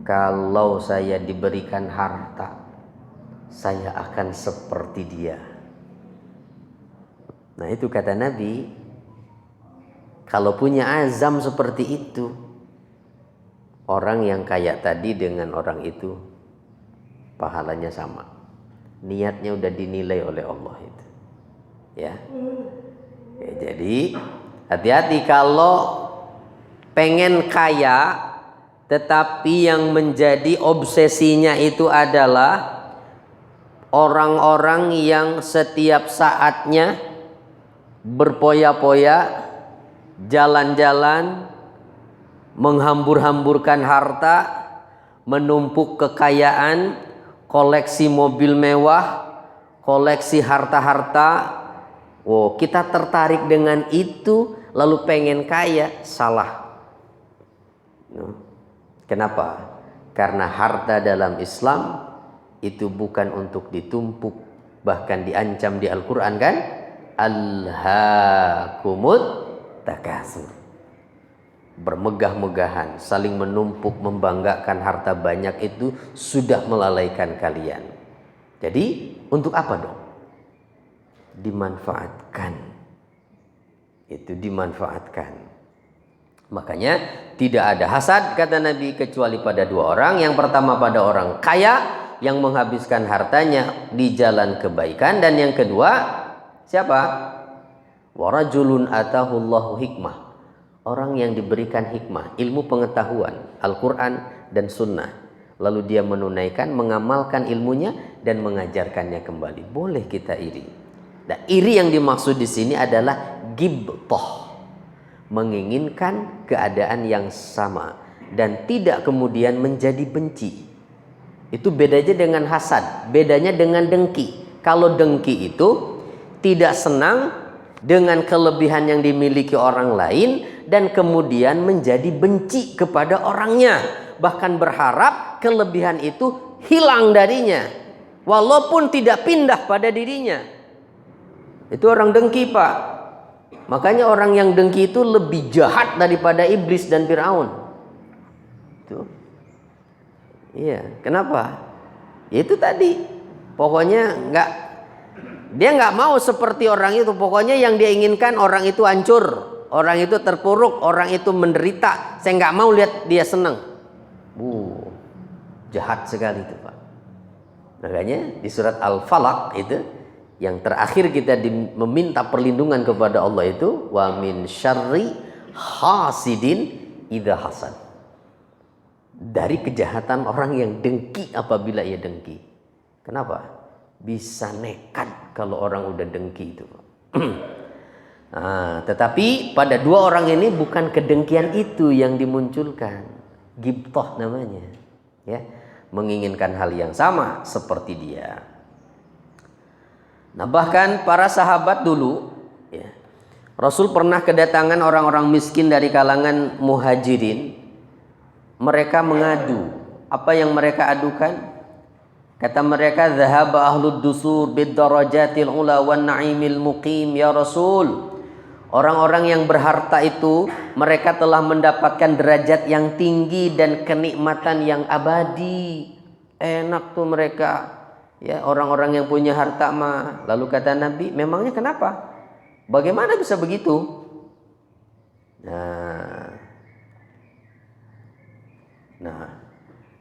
kalau saya diberikan harta saya akan seperti dia. Nah itu kata Nabi, kalau punya azam seperti itu, orang yang kaya tadi dengan orang itu pahalanya sama. Niatnya udah dinilai oleh Allah itu. Ya. Jadi hati-hati kalau pengen kaya tetapi yang menjadi obsesinya itu adalah orang-orang yang setiap saatnya berpoya-poya, jalan-jalan, menghambur-hamburkan harta, menumpuk kekayaan, koleksi mobil mewah, koleksi harta-harta. Oh, kita tertarik dengan itu lalu pengen kaya, salah. Kenapa? Karena harta dalam Islam itu bukan untuk ditumpuk, bahkan diancam di Al-Quran kan? Alhaakumut takatsur. Bermegah-megahan, saling menumpuk, membanggakan harta banyak itu sudah melalaikan kalian. Jadi untuk apa dong? Dimanfaatkan. Itu dimanfaatkan. Makanya tidak ada hasad kata Nabi kecuali pada dua orang. Yang pertama pada orang kaya yang menghabiskan hartanya di jalan kebaikan, dan yang kedua siapa? Warajulun atahullahu hikmah. Orang yang diberikan hikmah, ilmu pengetahuan, Al-Quran dan Sunnah. Lalu dia menunaikan, mengamalkan ilmunya dan mengajarkannya kembali. Boleh kita iri. Nah, iri yang dimaksud di sini adalah ghibthah. Menginginkan keadaan yang sama dan tidak kemudian menjadi benci. Itu bedanya dengan hasad, bedanya dengan dengki. Kalau dengki itu tidak senang dengan kelebihan yang dimiliki orang lain dan kemudian menjadi benci kepada orangnya, bahkan berharap kelebihan itu hilang darinya walaupun tidak pindah pada dirinya. Itu orang dengki, Pak. Makanya orang yang dengki itu lebih jahat daripada iblis dan Firaun. Itu. Iya, kenapa? Itu tadi. Pokoknya dia nggak mau seperti orang itu. Pokoknya yang dia inginkan orang itu hancur, orang itu terpuruk, orang itu menderita. Saya nggak mau lihat dia senang. Jahat sekali itu, Pak. Makanya di surat Al-Falaq itu yang terakhir kita meminta perlindungan kepada Allah itu wa min syarri hasidin idza hasad. Dari kejahatan orang yang dengki apabila ia dengki. Kenapa? Bisa nekat kalau orang udah dengki itu. Nah, tetapi pada dua orang ini bukan kedengkian itu yang dimunculkan. Ghibthah namanya. Ya, menginginkan hal yang sama seperti dia. Nah, bahkan para sahabat dulu, ya, Rasul pernah kedatangan orang-orang miskin dari kalangan muhajirin. Mereka mengadu. Apa yang mereka adukan? Kata mereka, "Dhahaba ahlud dusur bid darajatil ula wan na'imil muqim ya Rasul." Orang-orang yang berharta itu mereka telah mendapatkan derajat yang tinggi dan kenikmatan yang abadi. Enak tuh mereka. Ya, orang-orang yang punya harta mah. Lalu kata Nabi, memangnya kenapa? Bagaimana bisa begitu? Nah,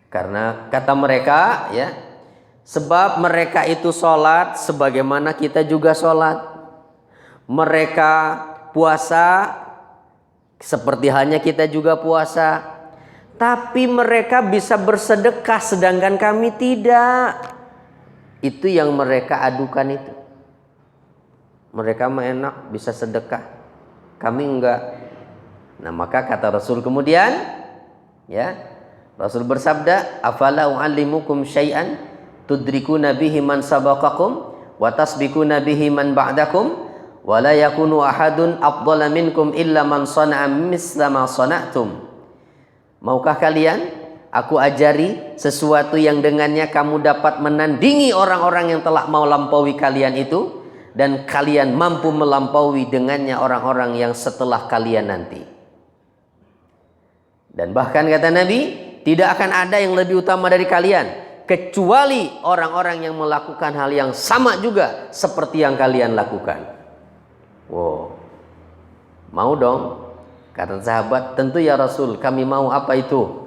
karena kata mereka, ya, sebab mereka itu sholat sebagaimana kita juga sholat. Mereka puasa seperti halnya kita juga puasa. Tapi mereka bisa bersedekah sedangkan kami tidak. Itu yang mereka adukan itu. Mereka mah enak bisa sedekah, kami enggak. Nah, maka kata Rasul kemudian, ya, Rasul bersabda, afala u'allimukum syai'an tudrikuna bihi man sabaqakum wa tasbiquna bihi man ba'dakum wa la yakunu ahadun afdala minkum illa man sana'a misla ma sana'tum. Maukah kalian aku ajari sesuatu yang dengannya kamu dapat menandingi orang-orang yang telah melampaui kalian itu, dan kalian mampu melampaui dengannya orang-orang yang setelah kalian nanti. Dan bahkan kata Nabi, tidak akan ada yang lebih utama dari kalian kecuali orang-orang yang melakukan hal yang sama juga seperti yang kalian lakukan. Wow. Mau dong? Kata sahabat, tentu ya Rasul, kami mau. Apa itu?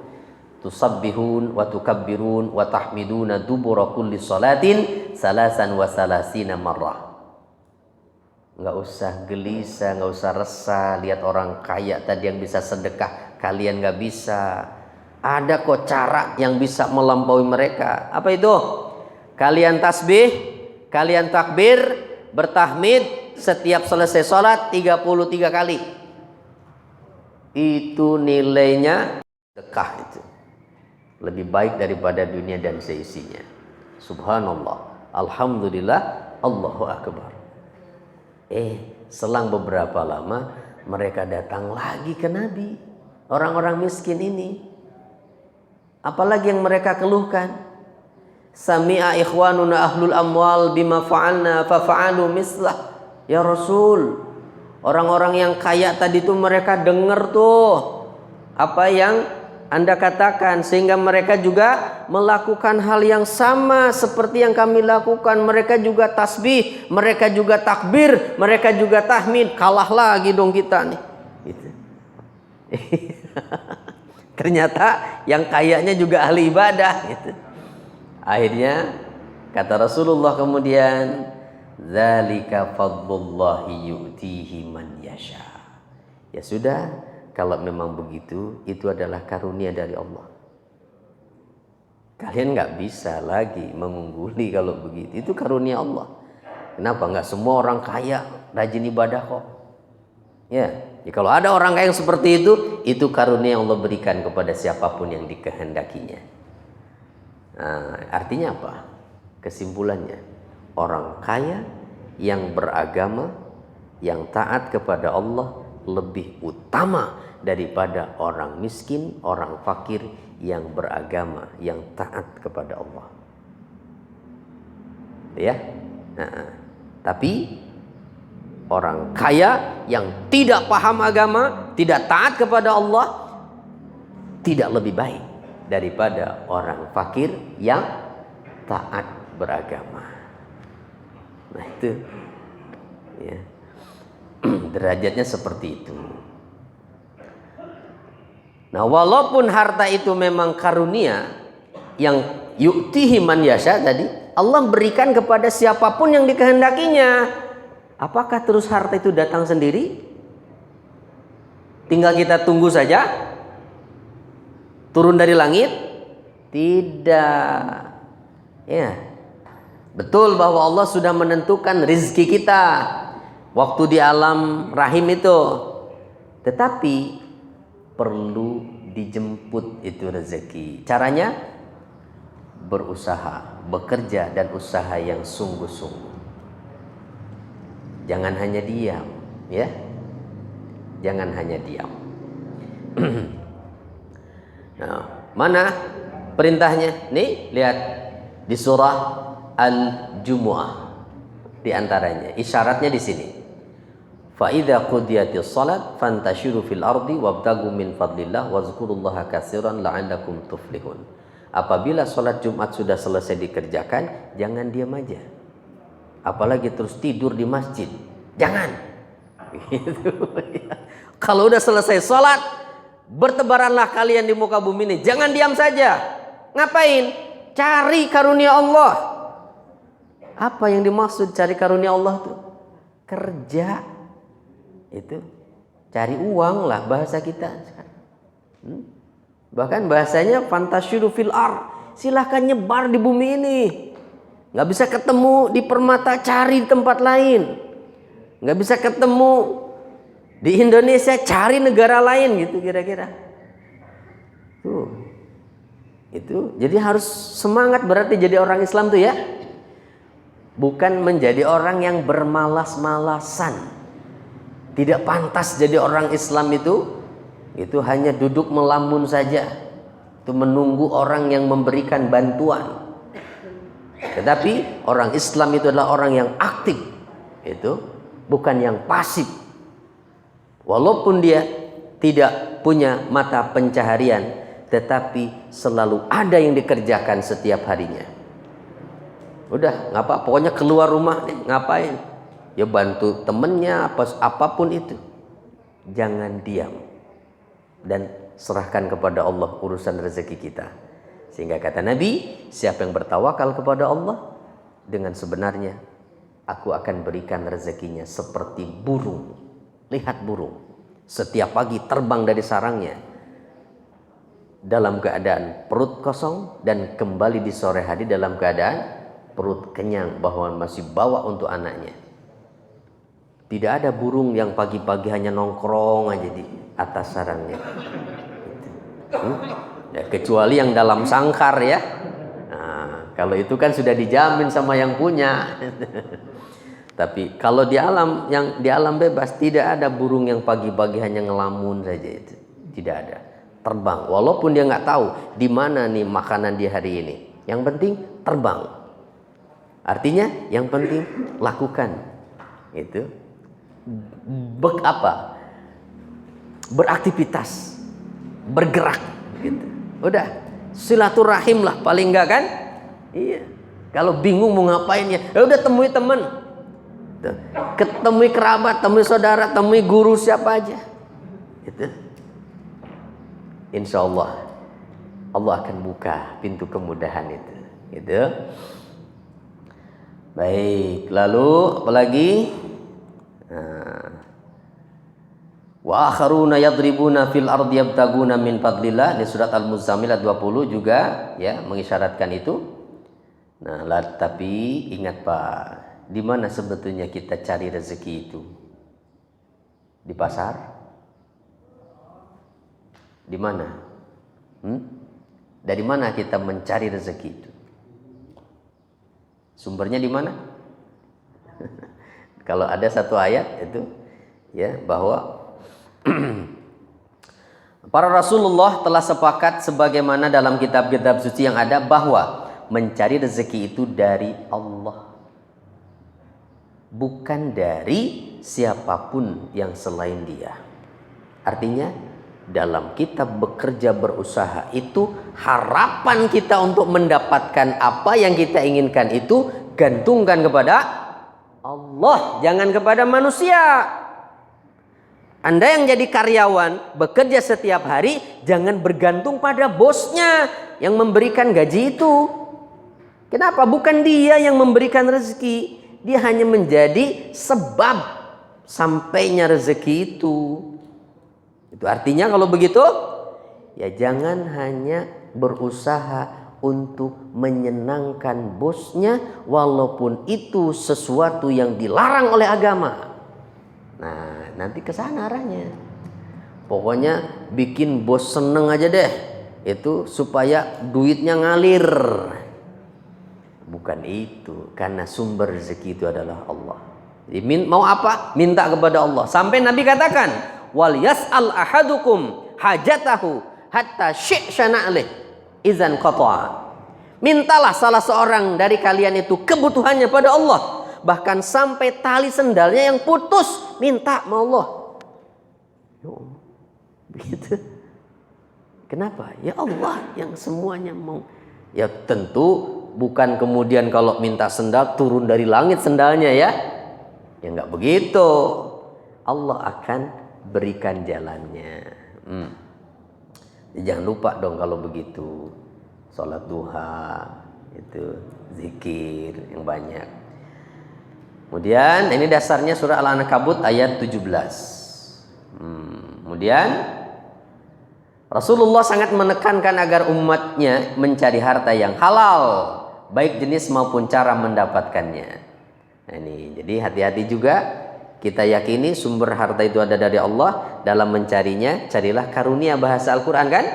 Tusabbihun wa tukabbirun wa tahmiduna dubura kulli salatin salasan wa salasina marrah. Nggak usah gelisah, nggak usah resah. Lihat orang kaya tadi yang bisa sedekah, kalian nggak bisa. Ada kok cara yang bisa melampaui mereka. Apa itu? Kalian tasbih, kalian takbir, bertahmid setiap selesai sholat 33 kali. Itu nilainya sedekah itu. Lebih baik daripada dunia dan seisinya. Subhanallah, alhamdulillah, Allahu Akbar. Selang beberapa lama mereka datang lagi ke Nabi. Orang-orang miskin ini, apalagi yang mereka keluhkan? Sami'a ikhwanuna ahlul amwal bima fa'alna fafa'alu mislah. Ya Rasul, orang-orang yang kaya tadi itu mereka dengar tuh apa yang Anda katakan, sehingga mereka juga melakukan hal yang sama seperti yang kami lakukan. Mereka juga tasbih, mereka juga takbir, mereka juga tahmid. Kalah lagi dong kita nih. Gitu. Ternyata yang kayanya juga ahli ibadah. Gitu. Akhirnya kata Rasulullah kemudian, "Dzalika fadlullahi yu'tihi man yasha." Ya sudah. Kalau memang begitu, itu adalah karunia dari Allah. Kalian nggak bisa lagi mengungguli kalau begitu. Itu karunia Allah. Kenapa nggak semua orang kaya rajin ibadah kok? Ya, kalau ada orang kaya yang seperti itu karunia yang Allah berikan kepada siapapun yang dikehendakinya. Nah, artinya apa? Kesimpulannya, orang kaya yang beragama, yang taat kepada Allah lebih utama daripada orang miskin, orang fakir yang beragama, yang taat kepada Allah. Ya, tapi orang kaya yang tidak paham agama, tidak taat kepada Allah, tidak lebih baik daripada orang fakir yang taat beragama. Nah itu, ya, derajatnya seperti itu. Nah, walaupun harta itu memang karunia yang yu'tihi man yasha tadi, Allah berikan kepada siapapun yang dikehendakinya. Apakah terus harta itu datang sendiri? Tinggal kita tunggu saja? Turun dari langit? Tidak. Ya. Betul bahwa Allah sudah menentukan rizki kita waktu di alam rahim itu. Tetapi perlu dijemput itu rezeki. Caranya berusaha, bekerja dan usaha yang sungguh-sungguh. Jangan hanya diam, ya. Jangan hanya diam. Nah, mana perintahnya? Nih, lihat di surah Al-Jumu'ah. Di antaranya, isyaratnya di sini. Fa idza qudiyatis shalat fantashiru fil ardi wabtagu min fadlillah wazkurullaha katsiran la'allakum tuflihun. Apabila salat Jumat sudah selesai dikerjakan, jangan diam aja. Apalagi terus tidur di masjid. Jangan. Gitu. Kalau udah selesai salat, bertebaranlah kalian di muka bumi ini. Jangan diam saja. Ngapain? Cari karunia Allah. Apa yang dimaksud cari karunia Allah tuh? Kerja. Itu cari uang lah bahasa kita. Bahkan bahasanya fantasyiru fil ar, silahkan nyebar di bumi ini. Nggak bisa ketemu di permata, cari di tempat lain. Nggak bisa ketemu di Indonesia, cari negara lain gitu kira-kira. Tuh. Itu jadi harus semangat berarti jadi orang Islam tuh ya. Bukan menjadi orang yang bermalas-malasan. Tidak pantas jadi orang Islam itu hanya duduk melamun saja. Itu menunggu orang yang memberikan bantuan. Tetapi orang Islam itu adalah orang yang aktif. Itu bukan yang pasif. Walaupun dia tidak punya mata pencaharian, tetapi selalu ada yang dikerjakan setiap harinya. Udah, ngapa? Pokoknya keluar rumah nih, ngapain? Ya bantu temennya, apapun itu. Jangan diam dan serahkan kepada Allah urusan rezeki kita. Sehingga kata Nabi, siapa yang bertawakal kepada Allah, dengan sebenarnya aku akan berikan rezekinya seperti burung. Lihat burung, setiap pagi terbang dari sarangnya dalam keadaan perut kosong dan kembali di sore hari dalam keadaan perut kenyang, bahwa masih bawa untuk anaknya. Tidak ada burung yang pagi-pagi hanya nongkrong aja di atas sarangnya. Ya, kecuali yang dalam sangkar ya. Nah, kalau itu kan sudah dijamin sama yang punya. Tapi kalau di alam, yang di alam bebas, tidak ada burung yang pagi-pagi hanya ngelamun saja itu. Tidak ada. Terbang, walaupun dia nggak tahu di mana nih makanan di hari ini. Yang penting terbang. Artinya yang penting lakukan. Itu beraktivitas, bergerak gitu. Udah, silaturahim lah paling enggak kan? Iya. Kalau bingung mau ngapain ya udah temui teman. Ketemui kerabat, temui saudara, temui guru siapa aja. Gitu. Insya Allah akan buka pintu kemudahan itu. Gitu. Baik, lalu apalagi? Wa akharuna yadribuna fil ardi yabtaguna min fadlillah, di surat Al-Muzammil ayat 20 juga ya mengisyaratkan itu. Nah, tapi ingat Pak, di mana sebetulnya kita cari rezeki itu? Di pasar? Di mana? Dari mana kita mencari rezeki itu? Sumbernya di mana? Kalau ada satu ayat itu ya bahwa para Rasulullah telah sepakat sebagaimana dalam kitab-kitab suci yang ada bahwa mencari rezeki itu dari Allah, bukan dari siapapun yang selain Dia. Artinya dalam kita bekerja berusaha itu harapan kita untuk mendapatkan apa yang kita inginkan itu gantungkan kepada Allah, jangan kepada manusia. Anda yang jadi karyawan, bekerja setiap hari, jangan bergantung pada bosnya yang memberikan gaji itu. Kenapa? Bukan dia yang memberikan rezeki. Dia hanya menjadi sebab sampainya rezeki itu. Itu artinya kalau begitu, ya jangan hanya berusaha untuk menyenangkan bosnya, walaupun itu sesuatu yang dilarang oleh agama. Nah, nanti ke sana arahnya. Pokoknya bikin bos seneng aja deh. Itu supaya duitnya ngalir. Bukan itu, karena sumber rezeki itu adalah Allah. Jadi mau apa? Minta kepada Allah. Sampai Nabi katakan, wal yas'al ahadukum hajatahu hatta syi'shana alih izan qata'a. Mintalah salah seorang dari kalian itu kebutuhannya pada Allah, bahkan sampai tali sendalnya yang putus, minta sama Allah. Begitu. Kenapa? Ya Allah yang semuanya mau. Ya tentu bukan kemudian kalau minta sendal turun dari langit sendalnya ya. Ya enggak begitu. Allah akan berikan jalannya. Jangan lupa dong kalau begitu. Salat duha, itu zikir yang banyak. Kemudian ini dasarnya surah Al-Ankabut ayat 17. Kemudian Rasulullah sangat menekankan agar umatnya mencari harta yang halal, baik jenis maupun cara mendapatkannya. Nah ini, jadi hati-hati juga. Kita yakini sumber harta itu ada dari Allah. Dalam mencarinya, carilah karunia, bahasa Al-Quran kan?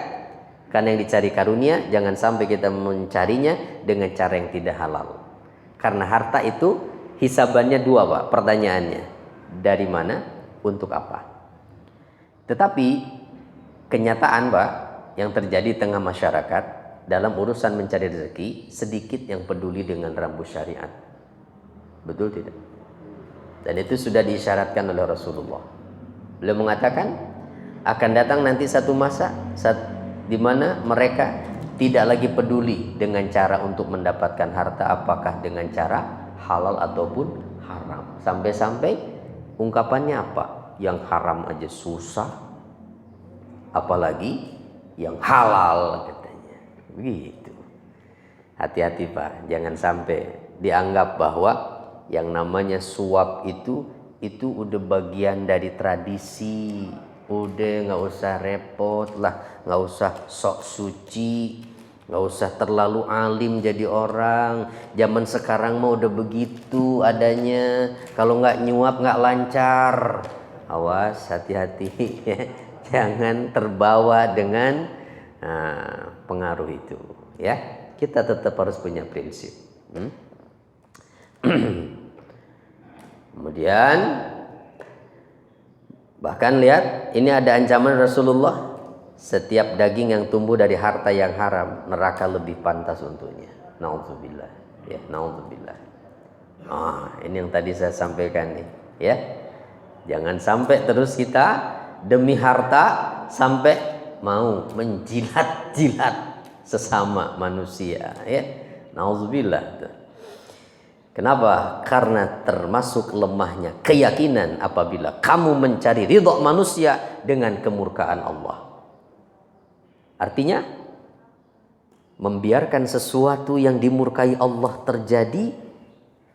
Karena yang dicari karunia, jangan sampai kita mencarinya dengan cara yang tidak halal. Karena harta itu hisabannya dua Pak, pertanyaannya. Dari mana, untuk apa? Tetapi kenyataan Pak, yang terjadi di tengah masyarakat dalam urusan mencari rezeki, sedikit yang peduli dengan rambu syariat. Betul tidak? Dan itu sudah diisyaratkan oleh Rasulullah. Beliau mengatakan akan datang nanti satu masa, di mana mereka tidak lagi peduli dengan cara untuk mendapatkan harta, apakah dengan cara halal ataupun haram. Sampai-sampai ungkapannya apa? Yang haram aja susah, apalagi yang halal katanya. Begitu. Hati-hati Pak, jangan sampai dianggap bahwa yang namanya suap itu udah bagian dari tradisi. Udah nggak usah repot lah, nggak usah sok suci, nggak usah terlalu alim jadi orang. Zaman sekarang mah udah begitu adanya. Kalau nggak nyuap nggak lancar. Awas, hati-hati ya. Jangan terbawa dengan pengaruh itu ya. Kita tetap harus punya prinsip. Kemudian bahkan lihat, ini ada ancaman Rasulullah, setiap daging yang tumbuh dari harta yang haram, neraka lebih pantas untuknya. Naudzubillah, ya, naudzubillah. Ini yang tadi saya sampaikan nih, ya. Jangan sampai terus kita demi harta sampai mau menjilat-jilat sesama manusia, ya. Naudzubillah. Kenapa? Karena termasuk lemahnya keyakinan apabila kamu mencari ridho manusia dengan kemurkaan Allah. Artinya, membiarkan sesuatu yang dimurkai Allah terjadi,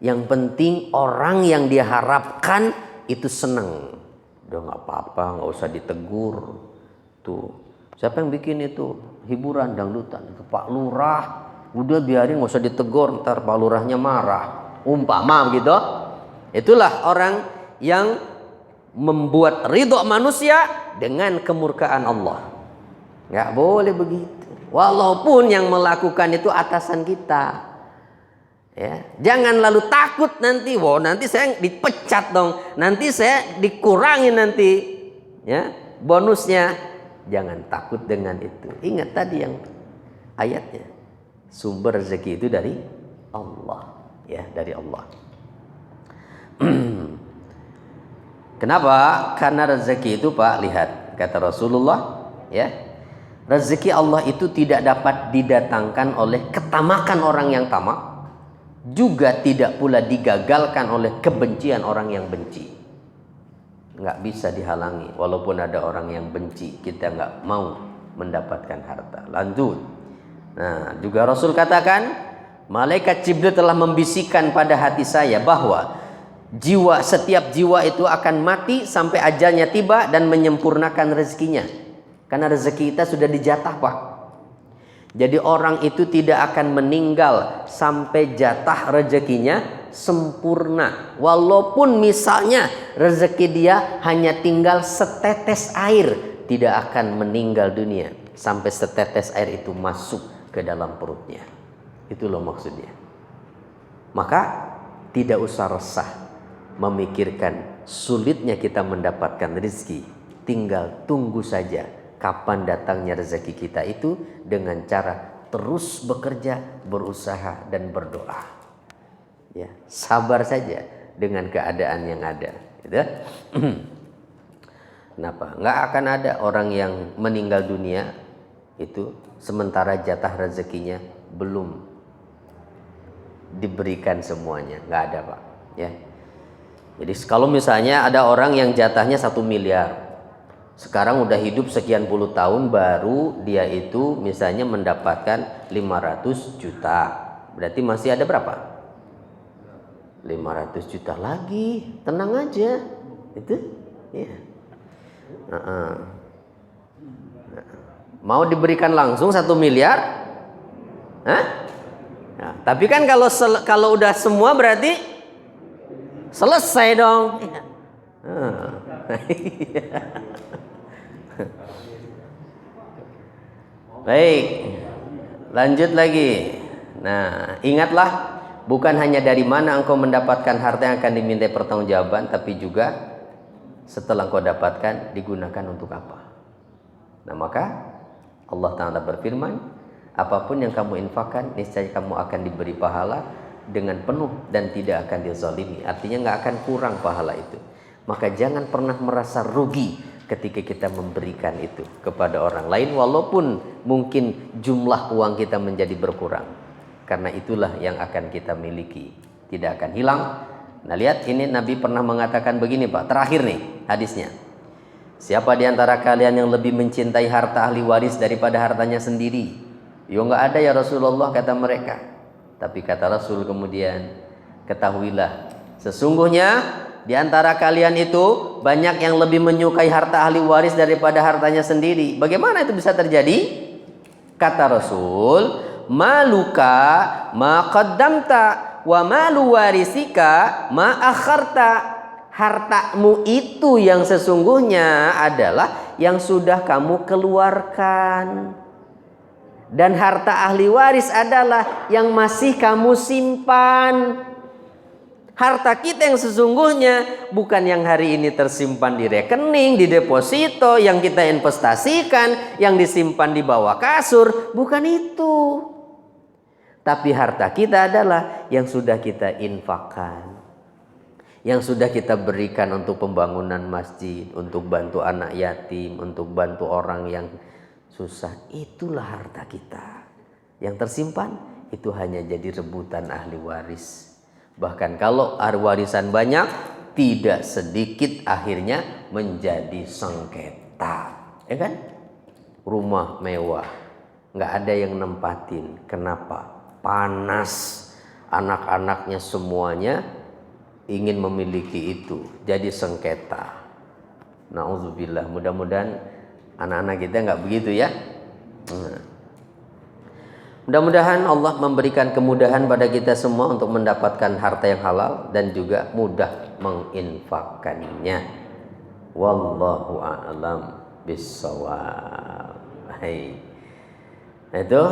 yang penting orang yang dia harapkan itu senang. Udah nggak apa-apa, nggak usah ditegur. Tuh, siapa yang bikin itu? Hiburan dangdutan. Itu Pak Lurah. Udah biarin, nggak usah ditegur, ntar Pak Lurahnya marah. Umpama begitu. Itulah orang yang membuat ridho manusia dengan kemurkaan Allah. Nggak boleh begitu. Walaupun yang melakukan itu atasan kita. Ya, jangan lalu takut nanti, nanti saya dipecat dong, nanti saya dikurangi nanti, ya, bonusnya. Jangan takut dengan itu. Ingat tadi yang ayatnya, sumber rezeki itu dari Allah. Ya, dari Allah. Kenapa? Karena rezeki itu Pak, lihat kata Rasulullah, ya, rezeki Allah itu tidak dapat didatangkan oleh ketamakan orang yang tamak, juga tidak pula digagalkan oleh kebencian orang yang benci. Nggak bisa dihalangi. Walaupun ada orang yang benci, kita nggak mau mendapatkan harta. Lanjut. Nah, juga Rasul katakan, malaikat Jibril telah membisikkan pada hati saya bahwa setiap jiwa itu akan mati sampai ajalnya tiba dan menyempurnakan rezekinya. Karena rezeki kita sudah dijatah Pak. Jadi orang itu tidak akan meninggal sampai jatah rezekinya sempurna. Walaupun misalnya rezeki dia hanya tinggal setetes air, tidak akan meninggal dunia sampai setetes air itu masuk ke dalam perutnya. Itu loh maksudnya. Maka tidak usah resah memikirkan sulitnya kita mendapatkan rezeki. Tinggal tunggu saja kapan datangnya rezeki kita itu dengan cara terus bekerja, berusaha dan berdoa. Ya, sabar saja dengan keadaan yang ada. Gitu. Kenapa? Nggak akan ada orang yang meninggal dunia itu sementara jatah rezekinya belum diberikan semuanya. Nggak ada Pak, ya. Jadi kalau misalnya ada orang yang jatahnya 1 miliar, sekarang udah hidup sekian puluh tahun, baru dia itu misalnya mendapatkan 500 juta, berarti masih ada berapa? 500 juta lagi. Tenang aja, itu ya. Mau diberikan langsung 1 miliar? Hah? Nah, tapi kan kalau udah semua berarti selesai dong. Baik, lanjut lagi. Nah, ingatlah, bukan hanya dari mana engkau mendapatkan harta yang akan dimintai pertanggungjawaban, tapi juga setelah engkau dapatkan digunakan untuk apa. Nah, maka Allah Ta'ala berfirman, apapun yang kamu infakkan, niscaya kamu akan diberi pahala dengan penuh dan tidak akan dizalimi. Artinya nggak akan kurang pahala itu. Maka jangan pernah merasa rugi ketika kita memberikan itu kepada orang lain, walaupun mungkin jumlah uang kita menjadi berkurang, karena itulah yang akan kita miliki, tidak akan hilang. Nah lihat, ini Nabi pernah mengatakan begini Pak, terakhir nih hadisnya, siapa di antara kalian yang lebih mencintai harta ahli waris daripada hartanya sendiri? Ya nggak ada ya Rasulullah, kata mereka. Tapi kata Rasul kemudian, ketahuilah sesungguhnya di antara kalian itu banyak yang lebih menyukai harta ahli waris daripada hartanya sendiri. Bagaimana itu bisa terjadi? Kata Rasul, maluka ma qaddamta wa malu warisika ma akharta. Hartamu itu yang sesungguhnya adalah yang sudah kamu keluarkan. Dan harta ahli waris adalah yang masih kamu simpan. Harta kita yang sesungguhnya bukan yang hari ini tersimpan di rekening, di deposito, yang kita investasikan, yang disimpan di bawah kasur. Bukan itu. Tapi harta kita adalah yang sudah kita infakkan, yang sudah kita berikan untuk pembangunan masjid, untuk bantu anak yatim, untuk bantu orang yang susah. Itulah harta kita. Yang tersimpan itu hanya jadi rebutan ahli waris. Bahkan kalau warisan banyak, tidak sedikit akhirnya menjadi sengketa, ya kan? Rumah mewah, nggak ada yang nempatin. Kenapa? Panas. Anak-anaknya semuanya ingin memiliki itu, jadi sengketa. Nauzubillah. Mudah-mudahan anak-anak kita nggak begitu ya. Mudah-mudahan Allah memberikan kemudahan pada kita semua untuk mendapatkan harta yang halal dan juga mudah menginfakkannya. Wallahu a'lam bissawab. Hai. Itu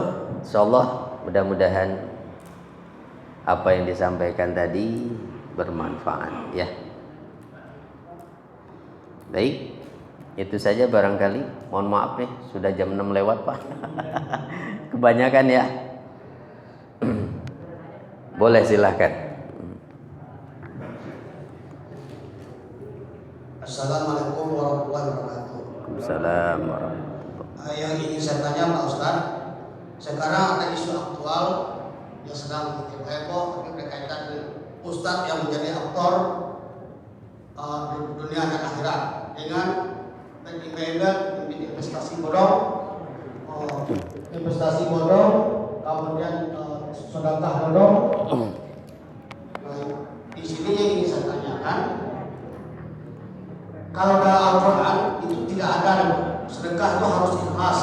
insyaallah mudah-mudahan apa yang disampaikan tadi bermanfaat ya. Baik, itu saja barangkali. Mohon maaf nih, sudah jam 6 lewat Pak. Kebanyakan ya. Boleh silahkan. Assalamualaikum warahmatullahi wabarakatuh. Waalaikumsalam warahmatullahi. Yang ingin saya tanya Pak Ustadz, sekarang ada isu aktual yang sedang heboh berkaitan dengan Ustadz yang menjadi aktor di dunia dan akhirat dengan investasi bodong, kemudian sedekah bodong. Di sini yang ingin saya tanyakan, kalau dalam Al-Quran itu tidak ada sedekah itu harus ikhlas.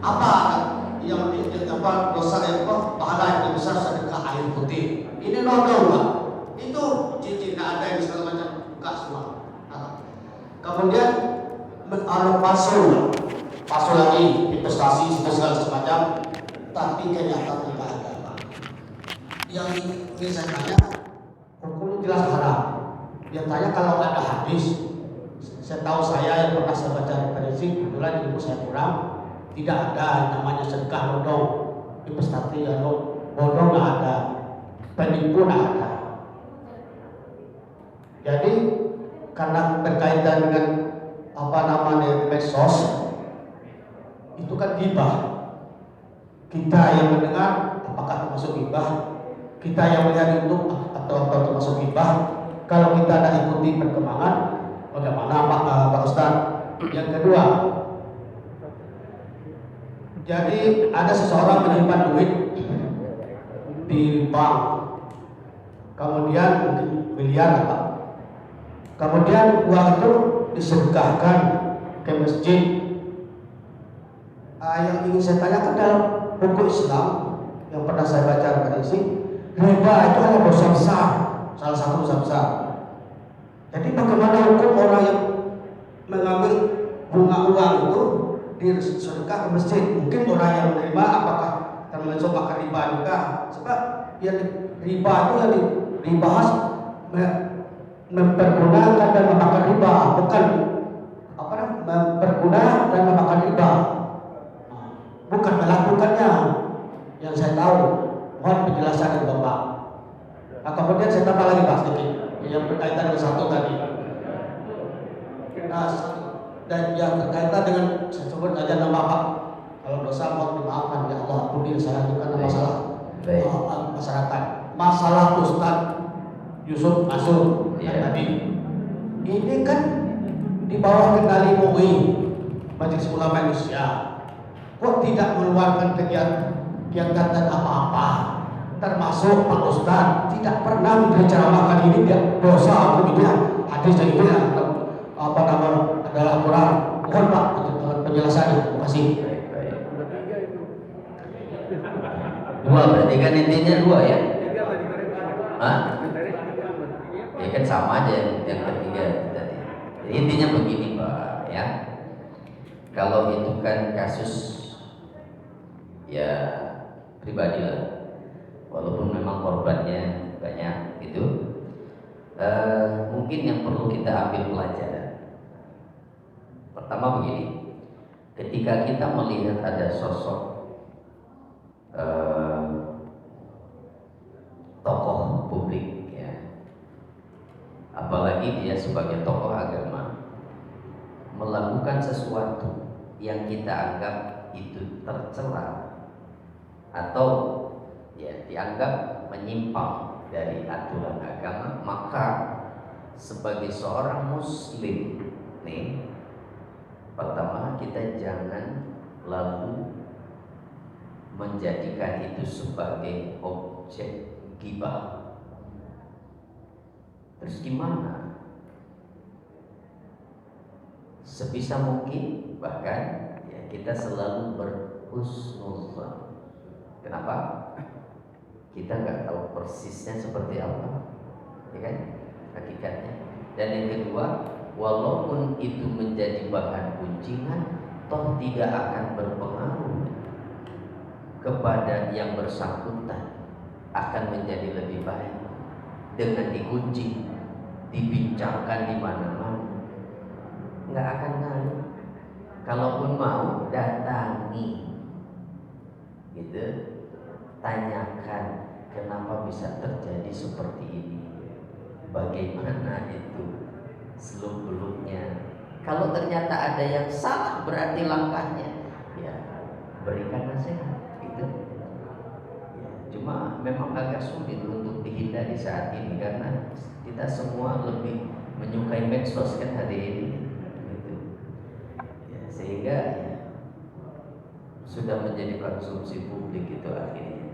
Apa yang dosa yang pahala yang besar sedekah air putih? Ini nodong Pak. Itu cincin ada yang segala macam buka semua. Kemudian palsu lagi investasi segala macam, tapi kenyataan tidak ada Pak. Yang ingin saya tanya, hukum jelas haram. Dia tanya kalau ada hadis. Setahu saya yang pernah saya baca referensi, kebetulan ilmu saya kurang, tidak ada namanya sedekah bodong, investasi atau bodong nggak ada, penipu nggak ada. Jadi karena berkaitan dengan apa namanya medsos, itu kan ghibah. Kita yang mendengar apakah termasuk ghibah? Kita yang melihat YouTube atau termasuk ghibah? Kalau kita ada ikuti perkembangan, bagaimana Pak Ustadz? Yang kedua, jadi ada seseorang menyimpan duit di bank, kemudian miliar Pak. Kemudian uang itu disedekahkan ke masjid. Yang ingin saya tanyakan dalam buku Islam yang pernah saya baca referensi, riba itu adalah dosa besar, salah satu dosa besar. Jadi bagaimana hukum orang yang mengambil bunga uang itu disedekah ke masjid? Mungkin orang yang menerima apakah termasuk makan riba juga? Sebab yang riba itu yang dibahas mempergunakan dan memakan riba, bukan mempergunakan dan memakan riba, bukan melakukannya. Yang saya tahu, mohon penjelasan dari Bapak. Nah, kemudian saya tambah lagi Pak sedikit yang berkaitan dengan satu tadi. Nah, dan yang berkaitan dengan saya sebut aja nama Bapak. Kalau dosa mohon dimaafkan ya Allah, ampuni saya itu karena masalah masyarakat. Masalah Ustaz Yusuf Mansur yang tadi. Ini kan di bawah kendali MUI, Majelis Ulama Indonesia. Kok tidak mengeluarkan kegiatan apa-apa? Termasuk Pak Ustaz tidak pernah menceramahkan ini dia dosa hukumnya. Hadis yang ini apa nama adalah Quran. Mohon Pak untuk penjelasannya. Terima kasih. Dua berarti kan intinya dua ya? Hah? Ya kan sama aja yang ketiga tadi. Jadi intinya begini Pak ya. Kalau itu kan kasus ya pribadi lah, walaupun memang korbannya banyak gitu. Mungkin yang perlu kita ambil pelajaran. Pertama begini, ketika kita melihat ada sosok tokoh publik ya, apalagi dia sebagai tokoh agama melakukan sesuatu yang kita anggap itu tercela atau ya dianggap menyimpang dari aturan agama, maka sebagai seorang muslim nih, pertama kita jangan lalu menjadikan itu sebagai objek gibah. Terus gimana? Sebisa mungkin bahkan ya kita selalu berhusnuzan. Kenapa? Kita nggak tahu persisnya seperti apa, ya kan? Hakikatnya. Dan yang kedua, walaupun itu menjadi bahan gunjingan, toh tidak akan berpengaruh kepada yang bersangkutan, akan menjadi lebih baik dengan digunjing, dibincangkan di mana-mana. Nggak akan ngaruh. Kalaupun mau datangi, gitu, tanyakan kenapa bisa terjadi seperti ini, bagaimana itu seluk-beluknya. Kalau ternyata ada yang salah berarti langkahnya, ya berikan nasihat, gitu. Ya, cuma memang agak sulit untuk dihindari saat ini karena kita semua lebih menyukai medsos kan hari ini. Sehingga ya, sudah menjadi konsumsi publik itu akhirnya.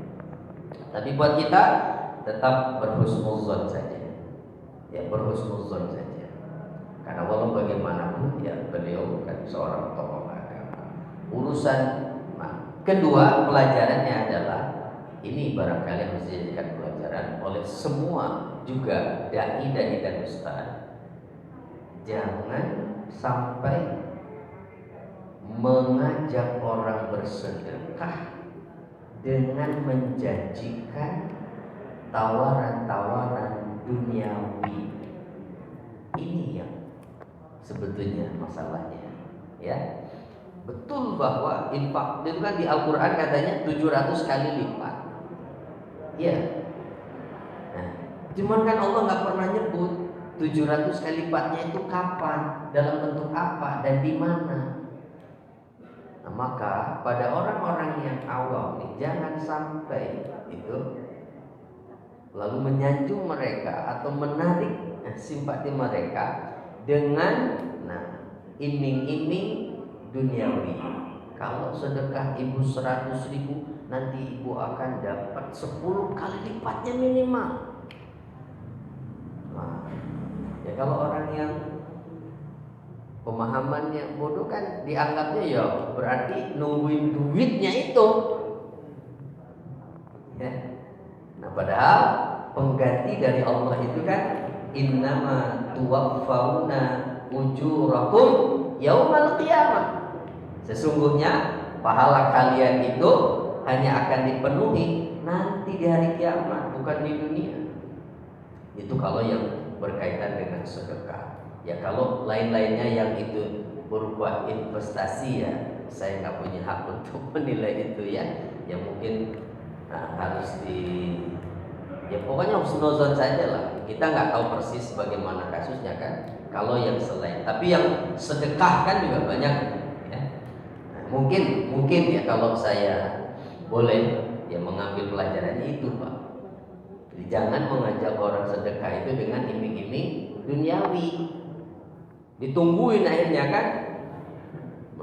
Tapi buat kita tetap berhusnuzon saja, ya berhusnuzon saja. Karena walau bagaimanapun ya beliau bukan seorang tokoh agama. Urusan kedua pelajarannya adalah ini barangkali harus dijadikan pelajaran oleh semua juga dai dan ustaz. Jangan sampai mengajak orang bersedekah dengan menjanjikan tawaran-tawaran duniawi. Ini yang sebetulnya masalahnya, ya. Betul bahwa infak itu kan di Al-Quran katanya 700 kali lipat, ya. Nah, cuman kan Allah nggak pernah nyebut 700 kali lipatnya itu kapan, dalam bentuk apa, dan di mana. Nah, maka pada orang-orang yang awam nih, jangan sampai itu lalu menyanjung mereka atau menarik simpati mereka dengan iming-iming duniawi. Kalau sedekah ibu 100.000, nanti ibu akan dapat 10 kali lipatnya minimal. Nah, ya kalau orang yang pemahamannya bodoh kan dianggapnya ya berarti nungguin duitnya itu, ya. Nah padahal pengganti dari Allah itu kan innama tuwaffawna ujurakum yaumal qiyamah. Sesungguhnya pahala kalian itu hanya akan dipenuhi nanti di hari kiamat, bukan di dunia. Itu kalau yang berkaitan dengan sedekah. Ya kalau lain-lainnya yang itu berupa investasi ya saya nggak punya hak untuk menilai itu ya. Ya mungkin harus ya pokoknya husnuzon saja lah. Kita nggak tahu persis bagaimana kasusnya kan. Kalau yang selain, tapi yang sedekah kan juga banyak ya. Nah, mungkin ya kalau saya boleh ya mengambil pelajaran itu Pak. Jadi jangan mengajak orang sedekah itu dengan iming-iming duniawi. Ditungguin akhirnya kan.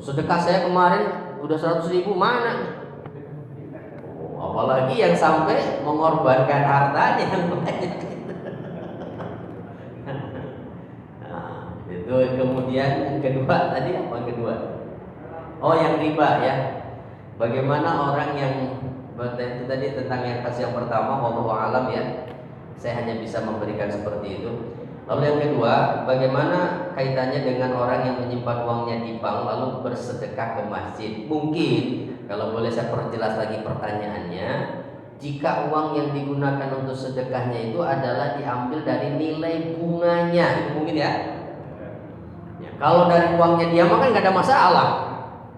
Sedekah saya kemarin udah 100.000 mana? Apalagi yang sampai mengorbankan hartanya yang banyak. Nah, itu kemudian yang kedua tadi apa yang kedua? Oh, yang riba ya. Bagaimana orang yang itu tadi tentang yang kasus yang pertama, wallahu alam ya. Saya hanya bisa memberikan seperti itu. Lalu yang kedua, bagaimana kaitannya dengan orang yang menyimpan uangnya di bank lalu bersedekah ke masjid? Mungkin kalau boleh saya perjelas lagi pertanyaannya, jika uang yang digunakan untuk sedekahnya itu adalah diambil dari nilai bunganya, itu mungkin ya. Kalau dari uangnya dia mah kan nggak ada masalah,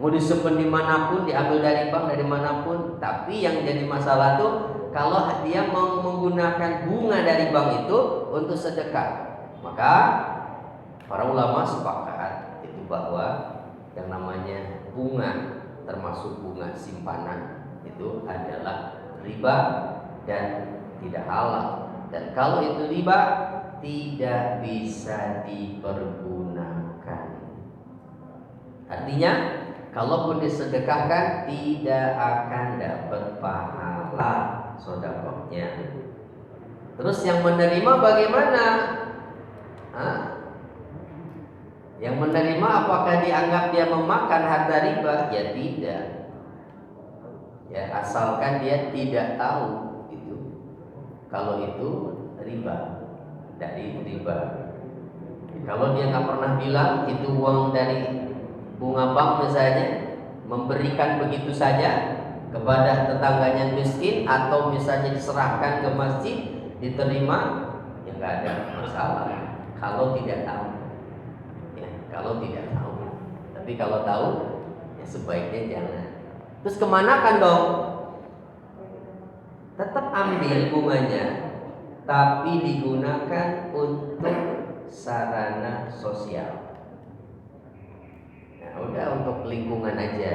mau disimpan dimanapun, diambil dari bank dari manapun. Tapi yang jadi masalah tuh kalau dia mau menggunakan bunga dari bank itu untuk sedekah. Maka para ulama sepakat itu bahwa yang namanya bunga, termasuk bunga simpanan, itu adalah riba dan tidak halal. Dan kalau itu riba tidak bisa dipergunakan. Artinya kalaupun disedekahkan tidak akan dapat pahala sedekahnya. Terus yang menerima bagaimana? Yang menerima apakah dianggap dia memakan harta riba? Ya tidak. Ya, asalkan dia tidak tahu itu kalau itu riba, dari riba. Kalau dia nggak pernah bilang itu uang dari bunga bank misalnya, memberikan begitu saja kepada tetangganya miskin, atau misalnya diserahkan ke masjid diterima, ya nggak ada masalah. Kalau tidak tahu, ya, kalau tidak tahu. Tapi kalau tahu, ya sebaiknya jangan. Terus kemana kan dong? Tetap ambil bunganya, tapi digunakan untuk sarana sosial. Nah, udah untuk lingkungan aja,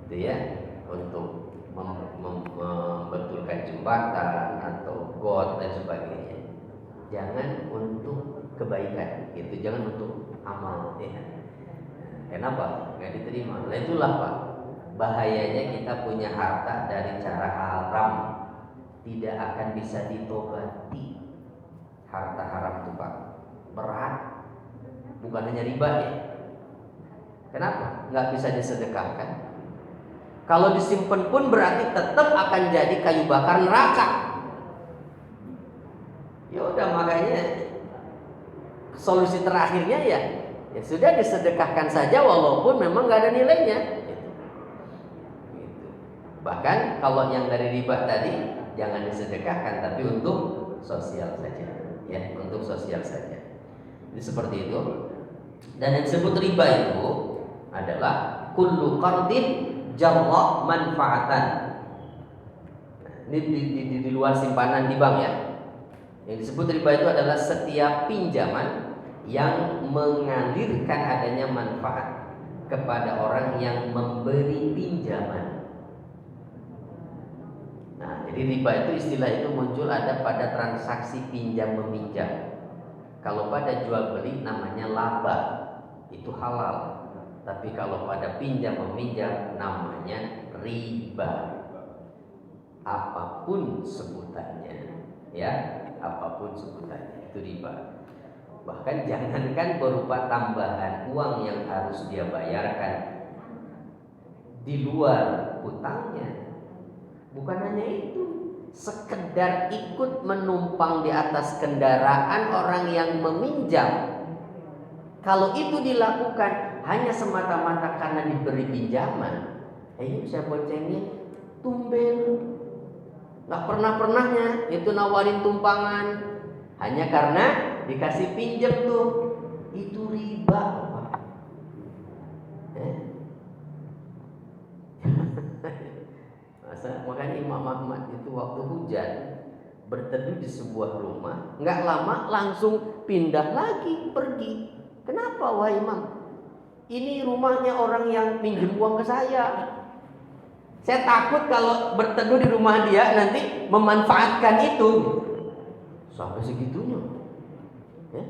gitu ya, untuk membetulkan jembatan atau got dan sebagainya. Jangan untuk kebaikan, gitu. Jangan untuk amal, ya. Kenapa? Nggak diterima. Nah itulah Pak, bahayanya kita punya harta dari cara haram, tidak akan bisa ditobati. Harta haram itu Pak berat, bukan hanya riba ya. Kenapa? Nggak bisa disedekahkan. Kalau disimpan pun berarti tetap akan jadi kayu bakar neraka. Ya udah, makanya solusi terakhirnya ya sudah disedekahkan saja walaupun memang nggak ada nilainya. Gitu. Bahkan kalau yang dari riba tadi jangan disedekahkan, tapi untuk sosial saja, ya, untuk sosial saja. Jadi seperti itu. Dan yang disebut riba itu adalah kullu qardin jarra manfaatan. Ini di luar simpanan di bank ya. Yang disebut riba itu adalah setiap pinjaman yang mengalirkan adanya manfaat kepada orang yang memberi pinjaman. Nah, jadi riba itu istilah itu muncul ada pada transaksi pinjam meminjam. Kalau pada jual beli namanya laba, itu halal. Tapi kalau pada pinjam meminjam namanya riba. Apapun sebutannya, ya, apapun sebutannya itu riba. Bahkan jangankan berupa tambahan uang yang harus dia bayarkan di luar hutangnya. Bukan hanya itu, sekedar ikut menumpang di atas kendaraan orang yang meminjam. Kalau itu dilakukan hanya semata-mata karena diberi pinjaman, ini bisa boncengin tumben, nggak pernahnya itu nawarin tumpangan, hanya karena dikasih pinjam tuh, itu riba Pak. Makanya Imam Ahmad itu waktu hujan berteduh di sebuah rumah, nggak lama langsung pindah lagi pergi. Kenapa wahai imam? Ini rumahnya orang yang pinjam uang ke saya. Saya takut kalau berteduh di rumah dia nanti memanfaatkan itu. Sampai segitunya. Ya.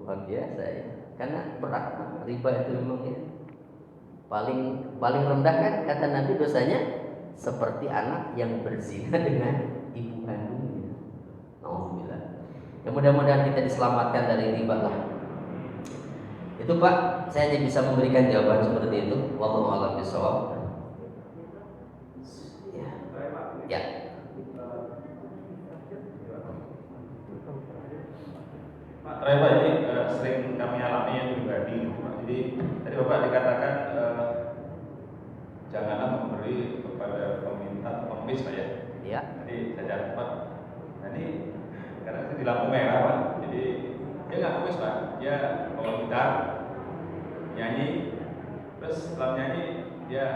Luar biasa ya. Karena berat riba itu memang ya. Paling rendah kan kata Nabi dosanya seperti anak yang berzina dengan ibu kandungnya. Alhamdulillah. Ya mudah-mudahan kita diselamatkan dari riba lah. Itu Pak, saya hanya bisa memberikan jawaban seperti itu. Wallahu a'lam bishawab. Ya. Ya. Pak, terakhir Pak, ini sering kami alami yang pribadi. Jadi tadi Bapak dikatakan janganlah memberi kepada peminta pengemis Pak ya. Ya. Jadi saya catat Pak. Nah ini karena saya di lampu merah Pak. Jadi dia nggak pengemis Pak. Dia bawa gitar, nyanyi, terus setelah nyanyi dia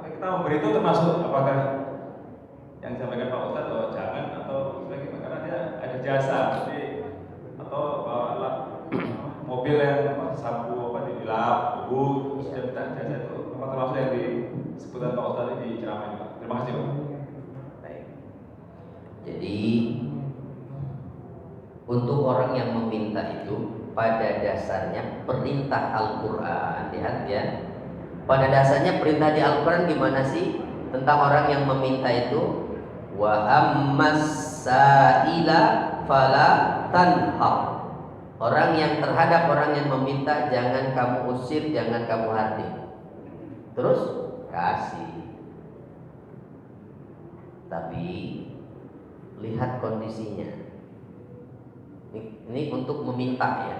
kita memberi itu termasuk apakah yang disampaikan Pak Ustadz bahwa jangan atau sebagainya karena dia ada jasa jadi atau bawa alat mobil yang sapu dilap, debu, terus dia minta jasa itu apa termasuk yang disebutkan Pak Ustadz di ceramah ini Pak. Terima kasih Pak. Baik. Jadi untuk orang yang meminta itu pada dasarnya perintah Al-Quran, lihat ya. Pada dasarnya perintah di Al-Quran gimana sih tentang orang yang meminta itu? Wa ammas sa'ila fala tanhar. Orang yang terhadap orang yang meminta jangan kamu usir, jangan kamu hati. Terus kasih. Tapi lihat kondisinya. Ini untuk meminta ya.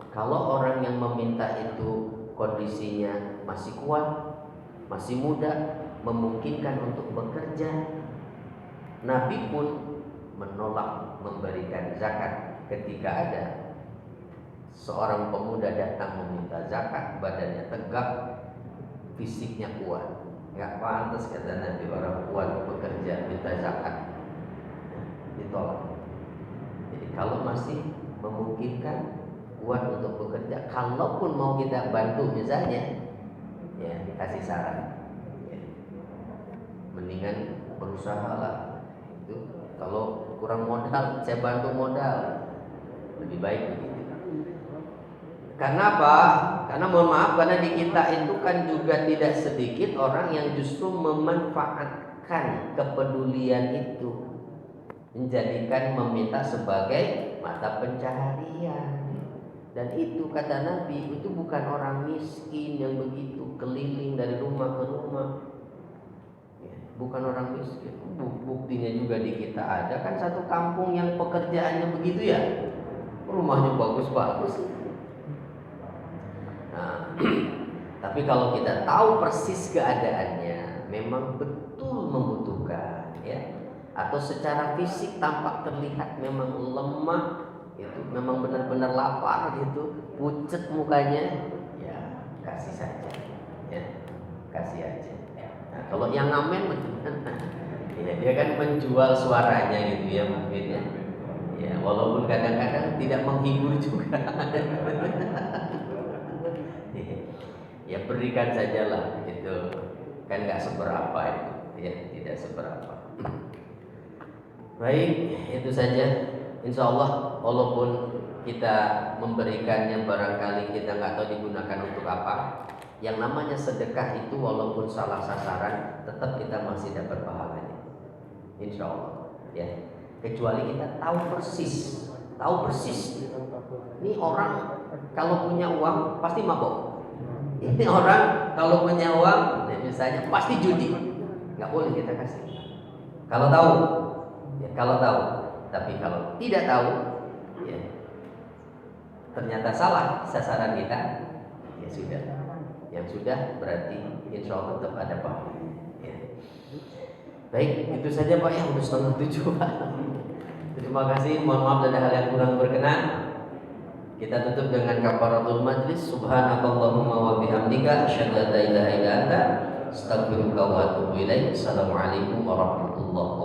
Kalau orang yang meminta itu kondisinya masih kuat, masih muda, memungkinkan untuk bekerja, Nabi pun menolak memberikan zakat ketika ada seorang pemuda datang meminta zakat, badannya tegak, fisiknya kuat. Nggak pantas kata Nabi orang kuat bekerja minta zakat. Ditolak. Jadi kalau masih memungkinkan kuat untuk bekerja, kalaupun mau kita bantu misalnya, ya dikasih saran, ya. Mendingan berusaha lah. Itu kalau kurang modal, saya bantu modal, lebih baik begitu. Karena apa? Karena mohon maaf, karena di kita itu kan juga tidak sedikit orang yang justru memanfaatkan kepedulian itu, menjadikan meminta sebagai mata pencaharian. Dan itu kata Nabi, itu bukan orang miskin yang begitu keliling dari rumah ke rumah ya, bukan orang miskin. Buktinya juga di kita ada kan satu kampung yang pekerjaannya begitu ya, rumahnya bagus-bagus. Nah, tapi kalau kita tahu persis keadaannya, memang betul membutuhkan ya, atau secara fisik tampak terlihat memang lemah, itu memang benar-benar lapar gitu, pucet mukanya, ya kasih saja, ya kasih aja. Nah, kalau yang ngamen bagaimana? Ya, dia kan menjual suaranya gitu ya mungkin ya. Ya walaupun kadang-kadang tidak menghibur juga. Ya berikan sajalah itu, kan nggak seberapa itu, ya tidak seberapa. Baik, itu saja. Insya Allah, walaupun kita memberikannya barangkali kita nggak tahu digunakan untuk apa, yang namanya sedekah itu walaupun salah sasaran, tetap kita masih dapat pahalanya. Insya Allah, ya. Kecuali kita tahu persis. Ini orang kalau punya uang pasti mabok. Ini orang kalau punya uang, misalnya pasti judi, nggak boleh kita kasih. Kalau tahu, ya kalau tahu. Tapi kalau tidak tahu, ya ternyata salah sasaran kita, ya sudah. Yang sudah berarti insya Allah tetap ada pahala. Ya. Baik, itu saja Pak ya, udah 6:30 Pak. Terima kasih, mohon maaf ada hal yang kurang berkenan. Kita tutup dengan kafaratul majlis. Subhanakallahumma wa bihamdika asyhadu an la ilaha illa anta Astagfirullah wa atubu ilaik. Assalamualaikum warahmatullahi